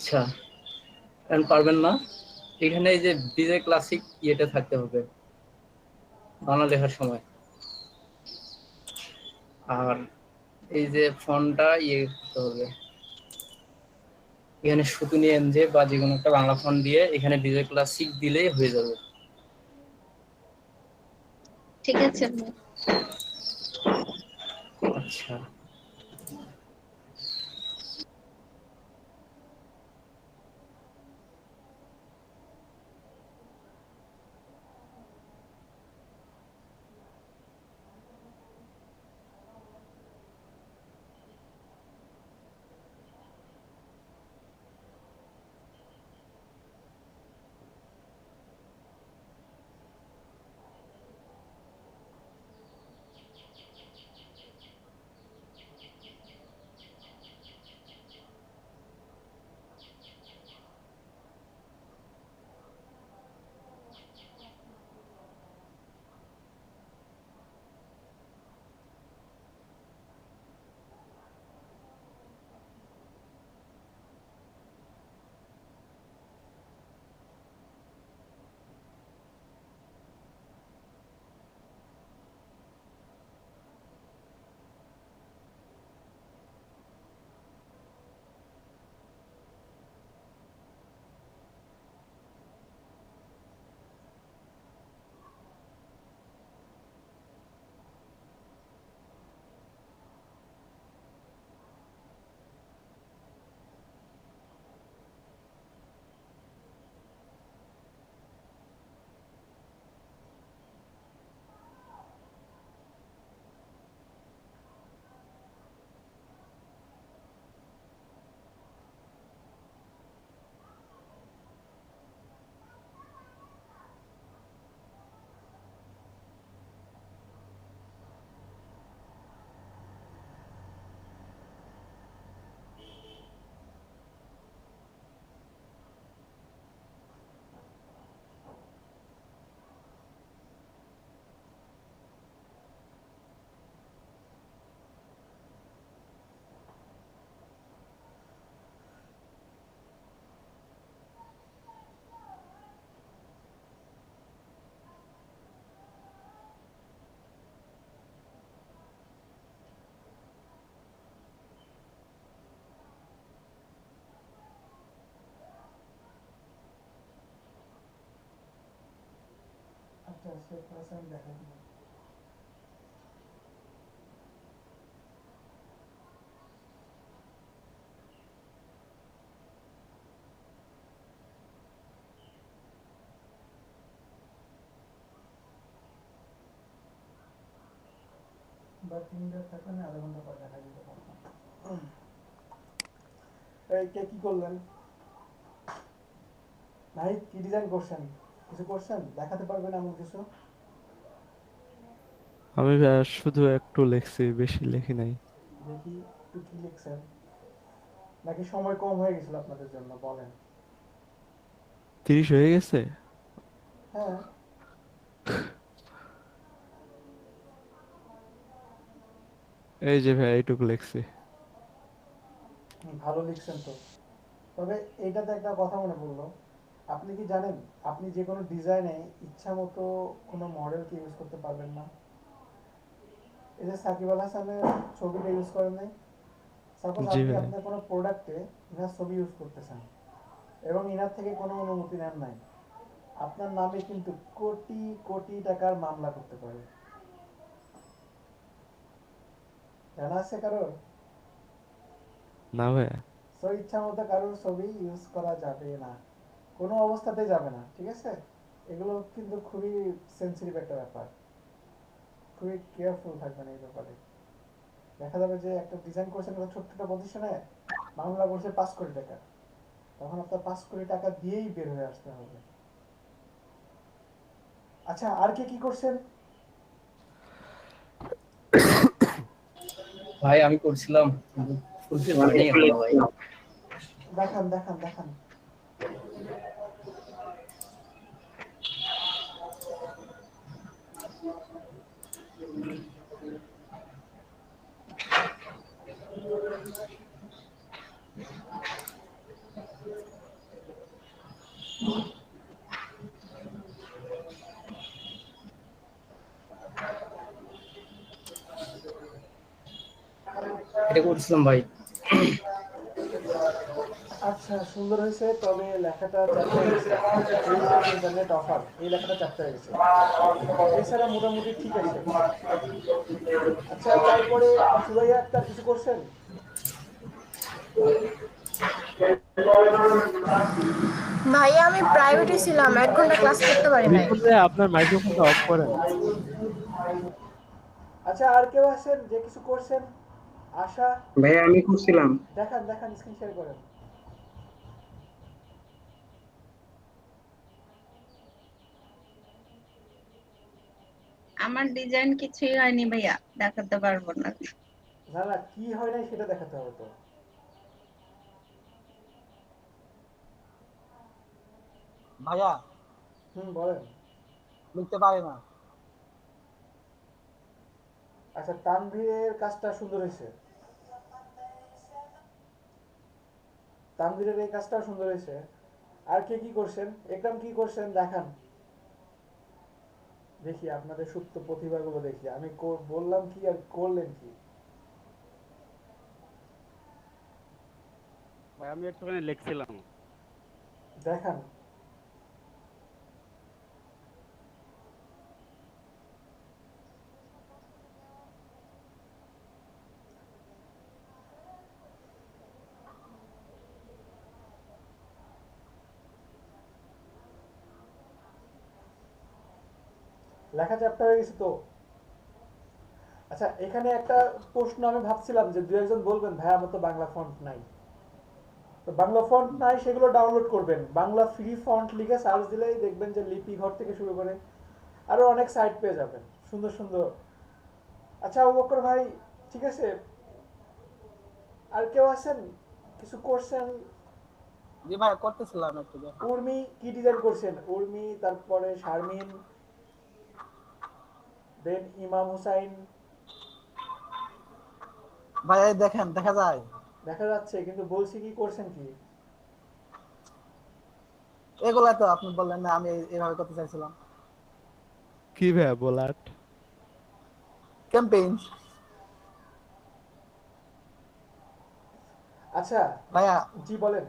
আচ্ছা, কারণ পারবেন না। এখানে এই যে বিজয় ক্লাসিক ইয়েটা থাকতে হবে বাংলা লেখার সময়, আর এই যে ফন্টটা ইয়ে করতে হবে, এখানে শুধুনি এনজে বা যে কোনো একটা বাংলা ফন্ট দিয়ে এখানে বিজয় ক্লাসিক দিলেই হয়ে যাবে। ঠিক আছে ভাইয়া। আচ্ছা, আচ্ছা শেখ হাসান দেখা দিন। বা 3 মিনিট থাকলে না আধা ঘন্টা পর দেখা দিতে পারতাম। এই কে কি করলেন ভাই? কি ডিজাইন করছেন? কিছু করছেন? দেখাতে পারবেন এমন কিছু? আমি শুধু একটু লিখছি, বেশি লিখি নাই। দেখি একটু কি লিখছেন, নাকি সময় কম হয়ে গেছিল আপনাদের জন্য? বলেন। 30 হয়ে গেছে। হ্যাঁ এই যে ভাই এইটুকু লিখছি। ভালো লিখছেন তো। তবে এইটাতে একটা কথা মনে পড়লো, আপনি কি জানেন আপনি যে কোনো ডিজাইনে ইচ্ছা মতো কোনো মডেলকে ইউজ করতে পারবেন না? এই যে সাকিব আল হাসানের ছবিটা ইউজ করেন নাই? সাপোজ জি আপনি ভাই। আপনার কোনো প্রোডাক্টে ইনার ছবি ইউজ করতেছেন এবং ইনার থেকে কোনো অনুমতি নেন নাই, আপনার নামে কিন্তু কোটি কোটি টাকার মামলা করতে পারে। জানা আছে কারোর? না ভাই। সো ইচ্ছা মতো কারোর ছবি ইউজ করা যাবে না, কোনো অবস্থাতে যাবে না, ঠিক আছে? এগুলো কিন্তু খুবই সেন্সিটিভ একটা ব্যাপার, খুবই কেয়ারফুল থাকবেন এই ব্যাপারে। দেখা যাবে যে একটা ডিজাইন করছেন একটা ছোট্ট একটা পজিশনে, মামলা করছে 5 কোটি টাকা, তখন আপনার 5 কোটি টাকা দিয়েই বের হয়ে আসতে হবে। আচ্ছা আর কে কি করছেন? ভাই আমি করছিলাম কিন্তু খুলতে পারিনি এখনো ভাই। দেখান দেখান দেখান। এটা করছিলাম ভাই। আচ্ছা সুন্দর হয়েছে, তবে লেখাটা চ্যাপ্টা হয়ে গেছে। ইন্টারনেট অফার, এই লেখাটা চ্যাপ্টা হয়ে গেছে, এছাড়া মোটামুটি ঠিক আছে। আচ্ছা তারপরে সুরাইয়া আক্তার কিছু করছেন? ভাইয়া আমি প্রাইভেটে ছিলাম, 1 ঘন্টা ক্লাস করতে পারি নাই। বিপুল ভাই আপনার মাইক্রোফোনটা অফ করেন। আচ্ছা আর কেউ আছেন যে কিছু করছেন? আশা ভাইয়া আমি করছিলাম। দেখান দেখান, স্ক্রিন শেয়ার করেন। আমার ডিজাইন কিছুই হয়নি ভাইয়া, দেখাতে পারবো না। না না কি হয় নাই সেটা দেখাতে হবে তো। ভাইয়া বলেন। লিখতে পারে না। আচ্ছা তানভীরের কাজটা সুন্দর হয়েছে, তানভীরের এই কাজটাও সুন্দর হয়েছে। আর কে কি করছেন? একদম কি করছেন দেখান, দেখি আপনাদের সুপ্ত প্রতিভাগুলো দেখি। আমি বললাম কি আর করলেন কি। ভাই আমি একটুখানি লিখছিলাম। দেখান। লেখা চ্যাপ্টার হয়ে গেছে তো। আচ্ছা এখানে একটা প্রশ্ন আমি ভাবছিলাম যে দু একজন বলবেন ভাই আমার তো বাংলা ফন্ট নাই, তো বাংলা ফন্ট নাই সেগুলো ডাউনলোড করবেন। বাংলা ফ্রি ফন্ট লিখে সার্চ দিলেই দেখবেন যে লিপি ঘর থেকে শুরু করে আরো অনেক সাইট পেয়ে যাবেন সুন্দর সুন্দর। আচ্ছা আবু বকর ভাই ঠিক আছে, আর কেউ আছেন কিছু করছেন? জি ভাই করতেছিলাম একটু। উর্মি কি ডিজাইন করছেন? উর্মি, তারপরে শারমিন, দেন ইমাম হুসাইন। ভাই এই দেখেন দেখা যায়। দেখা যাচ্ছে কিন্তু বলছি কি করছেন কি? এগুলা তো আপনি বললেন না, আমি এইভাবে করতে চাইছিলাম। কি ভাই বলাট? ক্যাম্পেইন। আচ্ছা ভাইয়া জি বলেন।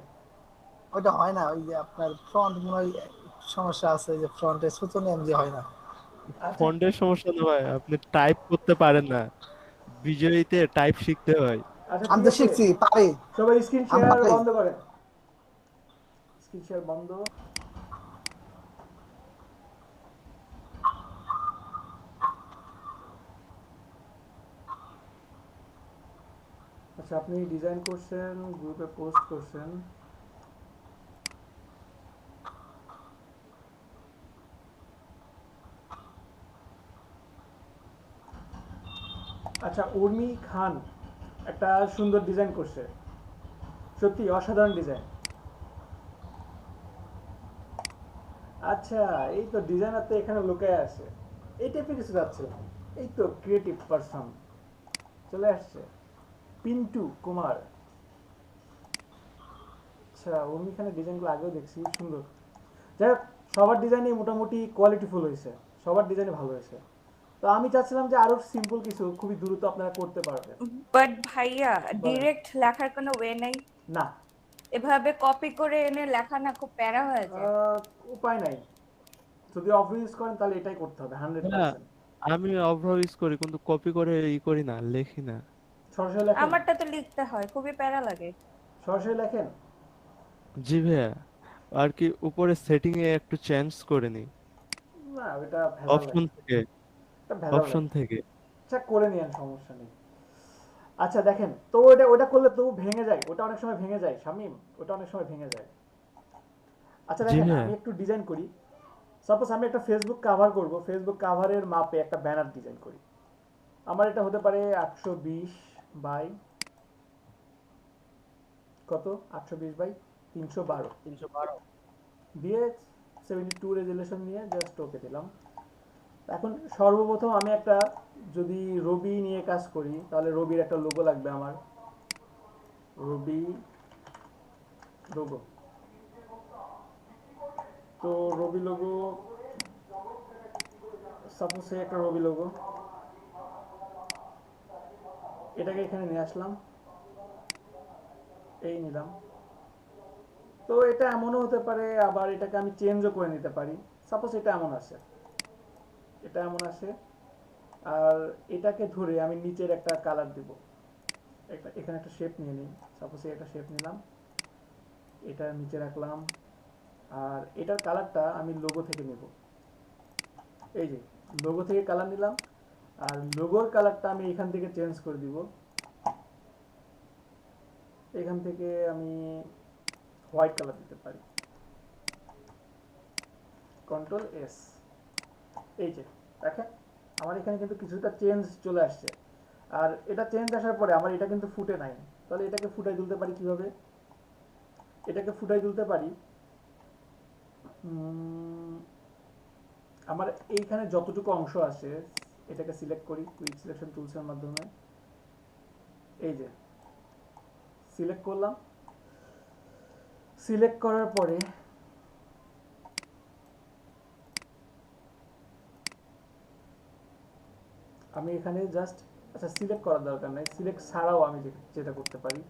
ওইটা হয় না, ওই যে আপনার ফ্রন্ট মনে হয় সমস্যা আছে, যে ফ্রন্টে সুতো নেম যে হয় না। আচ্ছা ফন্টের সমস্যা না ভাই, আপনি টাইপ করতে পারেন না, বিজয়ীতে টাইপ শিখতে হয়। আচ্ছা আমি ঠিক তো আছে, শিখছি, পারি। সবাই স্ক্রিন আমি শেয়ার পারি। বন্ধ করেন, স্ক্রিন শেয়ার বন্ধ। আচ্ছা আপনি ডিজাইন করছেন, গ্রুপে পোস্ট করছেন। আচ্ছা উর্মি খান একটা সুন্দর ডিজাইন করছে, সত্যি অসাধারণ ডিজাইন। আচ্ছা এই তো ডিজাইনার তো এখানে লুকায় আছে, এই টাইপের কিছু যাচ্ছিলাম। এই তো ক্রিয়েটিভ পারসন চলে আসছে, পিন্টু কুমার। আচ্ছা উর্মি খানের ডিজাইনগুলো আগেও দেখছি, সুন্দর। যাই হোক, সবার ডিজাইনই মোটামুটি কোয়ালিটিফুল হয়েছে, সবার ডিজাইনই ভালো হয়েছে। তো আমি চাচ্ছিলাম যে আরো সিম্পল কিছু খুবই দ্রুত আপনারা করতে পারবেন। বাট ভাইয়া বলেন। ডিরেক্ট লেখার কোনো ওয়ে নেই? না এভাবে কপি করে এনে লেখা না খুব প্যারা হয়ে যায়। উপায় নাই, যদি অফ ইউজ করেন তাহলে এটাই করতে হবে না 100%। আমি অভাব ইউজ করি কিন্তু কপি করে করি না, লেখি না। সরাসরি লেখেন? আমারটা তো লিখতে হয়, খুবই প্যারা লাগে। সরাসরি লেখেন? জি ভাইয়া, আর কি উপরে সেটিং এ একটু চেঞ্জ করে নি না ওটা ভেজাল লাগে, অপশন থেকে, এটা ভেজাল অপশন লাগে। থেকে। আচ্ছা করে নিয়েন, সমস্যা নেই। আচ্ছা দেখেন তো ওটা করলে তো ভেঙে যায়, ওটা অনেক সময় ভেঙে যায় শামিম, ওটা অনেক সময় ভেঙে যায়। আচ্ছা জি দেখেন ভাইয়া, আমি একটু ডিজাইন করি। সাপোজ আমি একটা ফেসবুক কাভার করব, ফেসবুক কাভারের মাপে একটা ব্যানার ডিজাইন করি। আমার এটা হতে পারে 820 বাই কত, 820 বাই 312 দিয়ে 72 রেজুলেশন নিয়ে জাস্ট ওকে দিলাম। এখন সর্বপ্রথম আমি একটা, যদি রবি নিয়ে কাজ করি তাহলে রবির একটা লোগো লাগবে আমার, রবি লোগো। তো রবি লোগো, সাপোজ একটা রবি লোগো, এটাকে এখানে নিয়ে আসলাম, এই নিলাম। তো এটা এমনও হতে পারে, আবার এটাকে আমি চেঞ্জও করে নিতে পারি। সাপোজ এটা এমন আছে, এটা এমন আছে, আর এটাকে ধরে আমি নিচের একটা কালার দিব। এখানে একটা শেপ নিয়ে নিই, সাপোজ একটা শেপ নিলাম, এটা নিচে রাখলাম, আর এটার কালারটা আমি লোগো থেকে নেব। এই যে লোগো থেকে কালার নিলাম, আর লোগোর কালারটা আমি এখান থেকে চেঞ্জ করে দিব। এখান থেকে আমি হোয়াইট কালার দিতে পারি, কন্ট্রোল এস। এই যে দেখেন আমার এখানে কিন্তু কিছুটা চেঞ্জ চলে আসছে। আর এটা চেঞ্জ আসার পরে আমার এটা কিন্তু ফুটে নাই, তাহলে এটাকে ফুটাই তুলতে পারি কিভাবে? এটাকে ফুটাই তুলতে পারি, আমার এইখানে যতটুকু অংশ আছে এটাকে সিলেক্ট করি কুইক সিলেকশন টুলসের মাধ্যমে। এই যে সিলেক্ট করলাম, সিলেক্ট করার পরে আমি এখানে জাস্ট, আচ্ছা সিলেক্ট করার দরকার নাই, সিলেক্ট ছাড়াও আমি যেটা করতে পারি,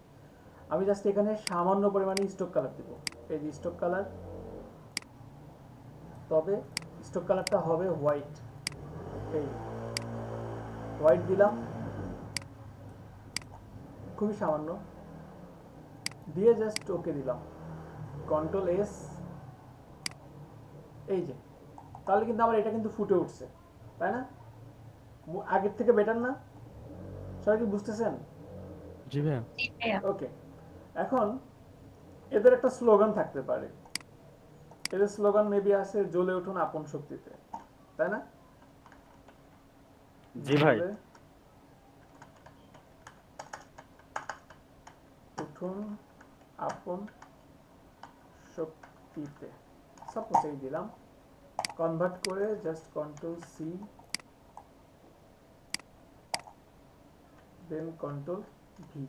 আমি জাস্ট এখানে সামান্য পরিমাণে স্টক কালার দেব। এই যে স্টক কালার, তবে স্টক কালারটা হবে হোয়াইট। এই হোয়াইট দিলাম, খুবই সামান্য দিয়ে জাস্ট ওকে দিলাম, কন্ট্রোল এস। এই যে তাহলে কিন্তু আমার এটা কিন্তু ফুটে উঠছে, তাই না? আগের থেকে বেটার না? সবাই কি বুঝতেছেন? জি ভাইয়া। ওকে, এখন এদের একটা স্লোগান থাকতে পারে, এদের স্লোগান মেবি আছে জ্বলে উঠুন আপন শক্তিতে, তাই না? জি ভাই। উঠুন আপন শক্তিতে, সাপোজ এই দিলাম, কনভার্ট করে জাস্ট কন্ট্রোল সি দেন কন্ট্রোল ভি।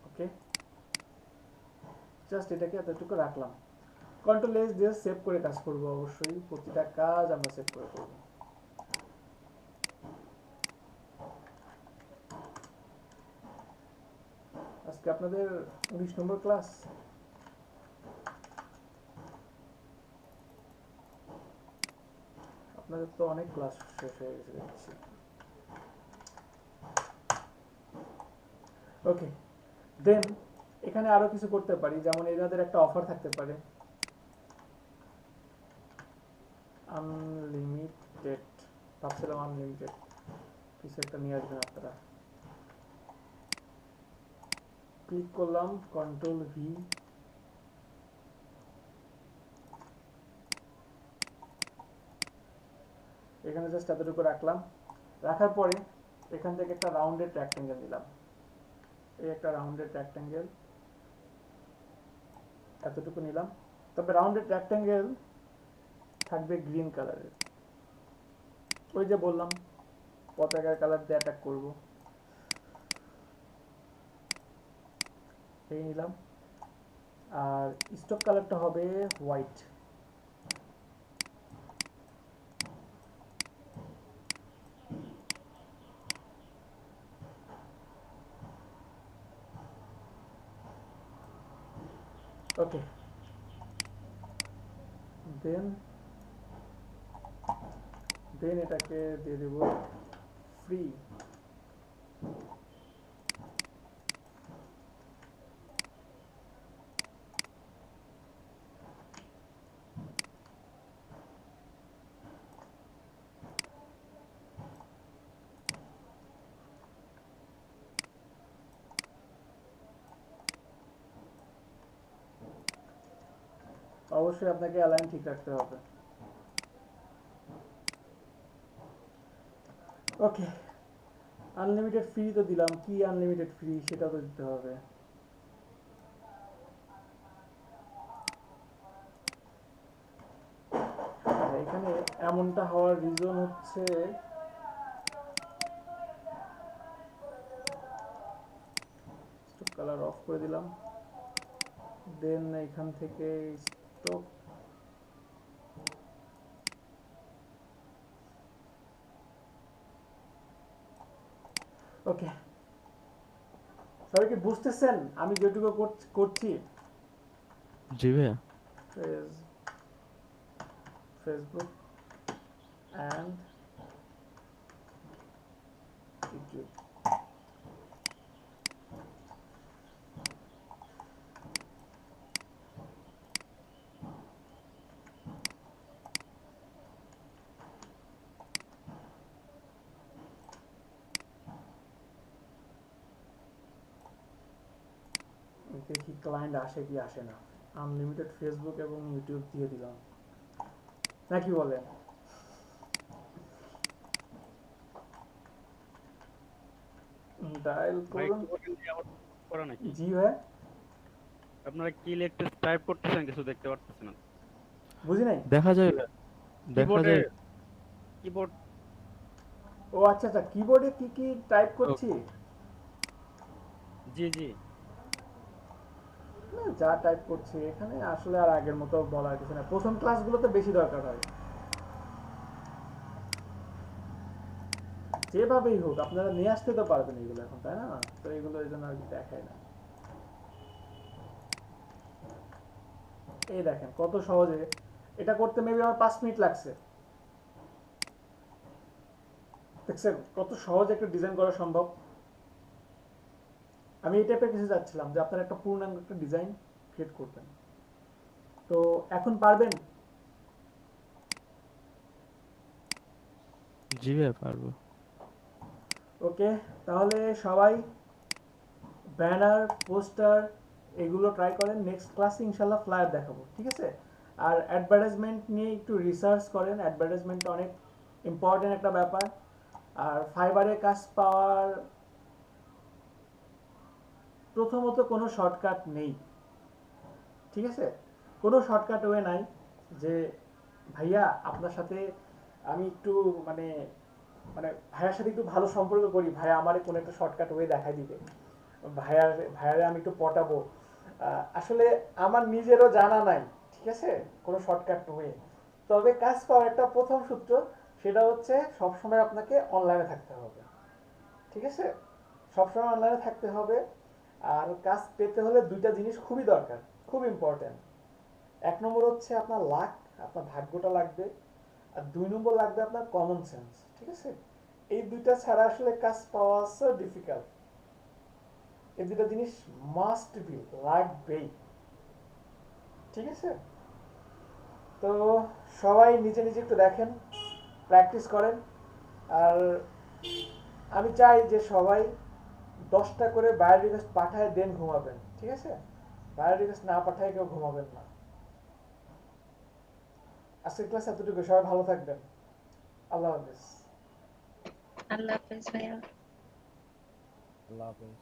ওকে, জাস্ট এটাকে এতটুকু রাখলাম। কন্ট্রোল এস দিয়ে সেভ করে কাজ করব, অবশ্যই প্রতিটা কাজ আমরা সেভ করে করব। আজকে আপনাদের 19 নম্বর ক্লাস। আপনাদের তো অনেক ক্লাস শেষ হয়ে গেছে দেখছি। ওকে, দেন এখানে আরো কিছু করতে পারি, যেমন এনাদের একটা অফার থাকতে পারে, আনলিমিটেড। ভাবছিলাম আনলিমিটেড কিছু একটা নিয়ে আসবেন আপনারা। ক্লিক করলাম, কন্ট্রোল ভি, এখানে জাস্ট এতটুকু রাখলাম। রাখার পরে এখান থেকে একটা রাউন্ডেড রেক্ট্যাঙ্গেল নিলাম, এই একটা রাউন্ডেড রেক্ট্যাঙ্গেল এতটুকু নিলাম। তবে রাউন্ডেড রেক্ট্যাঙ্গেল থাকবে গ্রিন কালারের, ওই যে বললাম পতাকার কালার দিয়ে অ্যাটাক করব। এই নিলাম, আর স্টক কালারটা হবে হোয়াইট। ওকে, দেন এটাকে দিয়ে দেব ফ্রি। অবশ্যই আপনাকে অ্যালাইন ঠিক রাখতে হবে। ওকে, আনলিমিটেড ফ্রি তো দিলাম, কি আনলিমিটেড ফ্রি সেটা তো দিতে হবে। এখানে এমনটা হওয়ার রিজন হচ্ছে স্টক কালার অফ করে দিলাম। দেন এখান থেকে স্টক ওকে, সবাই কি বুঝতেছেন আমি যেটুকু করছি? জি ভাইয়া। Facebook and YouTube। দেখি ক্লায়েন্ট আসে কি আসে না। আনলিমিটেড ফেসবুক এবং ইউটিউব দিয়ে দিলাম, নাকি বলেন? ডায়াল করুন। জি ভাই, আপনারা কি লিখতে টাইপ করতেছেন কিছু দেখতে পারতেছেন না। বুঝি নাই। দেখা যায়, দেখা যায় কিবোর্ড। ও আচ্ছা আচ্ছা, কিবোর্ডে কি কি টাইপ করছি? জি জি, যা টাইপ করছি এখানে আসলে আর আগের মতো বলার কিছু না। প্রথম ক্লাসগুলোতে বেশি দরকার হয়। যেভাবেই হোক আপনারা নিয়ে আসতে তো পারবেন এগুলো এখন, তাই না? তো এগুলো এই জন্য আর কি দেখায় না। এই দেখেন কত সহজে এটা করতে মেবি আমার 5 মিনিট লাগছে। দেখছেন কত সহজে একটা ডিজাইন করা সম্ভব। আমি এই টাইপের কিছু চাচ্ছিলাম যে আপনারা একটা পূর্ণাঙ্গ একটা ডিজাইন ক্রিয়েট করবেন। তো এখন পারবেন? জি ভাইয়া পারবো। ওকে, তাহলে সবাই ব্যানার পোস্টার এগুলো ট্রাই করেন। নেক্সট ক্লাসে ইনশাল্লাহ ফ্লায়ার দেখাবো, ঠিক আছে? আর অ্যাডভার্টাইজমেন্ট নিয়ে একটু রিসার্চ করেন, অ্যাডভার্টাইজমেন্টটা অনেক ইম্পর্টেন্ট একটা ব্যাপার। আর ফাইবারে কাজ পাওয়ার প্রথমত কোনো শর্টকাট নেই, ঠিক আছে? কোনো শর্টকাট ওয়ে নাই যে ভাইয়া আপনার সাথে আমি একটু মানে ভাইয়ার সাথে একটু ভালো সম্পর্ক করি, ভাইয়া আমারে কোনো একটা শর্টকাট ওয়ে দেখাই দিবে, ভাইয়ারে আমি একটু পটাবো। আসলে আমার নিজেরও জানা নাই, ঠিক আছে, কোনো শর্টকাট ওয়ে। তবে কাজ পাওয়ার একটা প্রথম সূত্র, সেটা হচ্ছে সবসময় আপনাকে অনলাইনে থাকতে হবে, ঠিক আছে? সবসময় অনলাইনে থাকতে হবে। আর কাজ পেতে হলে দুইটা জিনিস খুবই দরকার, খুব ইম্পর্টেন্ট। এক নম্বর হচ্ছে আপনার লাক, আপনার ভাগ্যটা লাগবে, আর দুই নম্বর লাগবে আপনার কমন সেন্স। ঠিক আছে, এই দুইটা ছাড়া আসলে কাজ পাওয়া সো ডিফিকাল্ট। এই দুইটা জিনিস মাস্ট বি, লাগবেই। ঠিক আছে, তো সবাই নিজে নিজে একটু দেখেন, প্র্যাকটিস করেন। আর আমি চাই যে সবাই 10টা করে বায়ো রিকোয়েস্ট পাঠায় দেন ঘুমাবেন। ঠিক আছে, বায়ো রিকোয়েস্ট না পাঠায় কেউ ঘুমাবেন না। আজকের ক্লাস এতটুকু, সবাই ভালো থাকবেন। আল্লাহ হাফেজ। আল্লাহ হাফেজ ভাইয়া। আল্লাহ হাফেজ।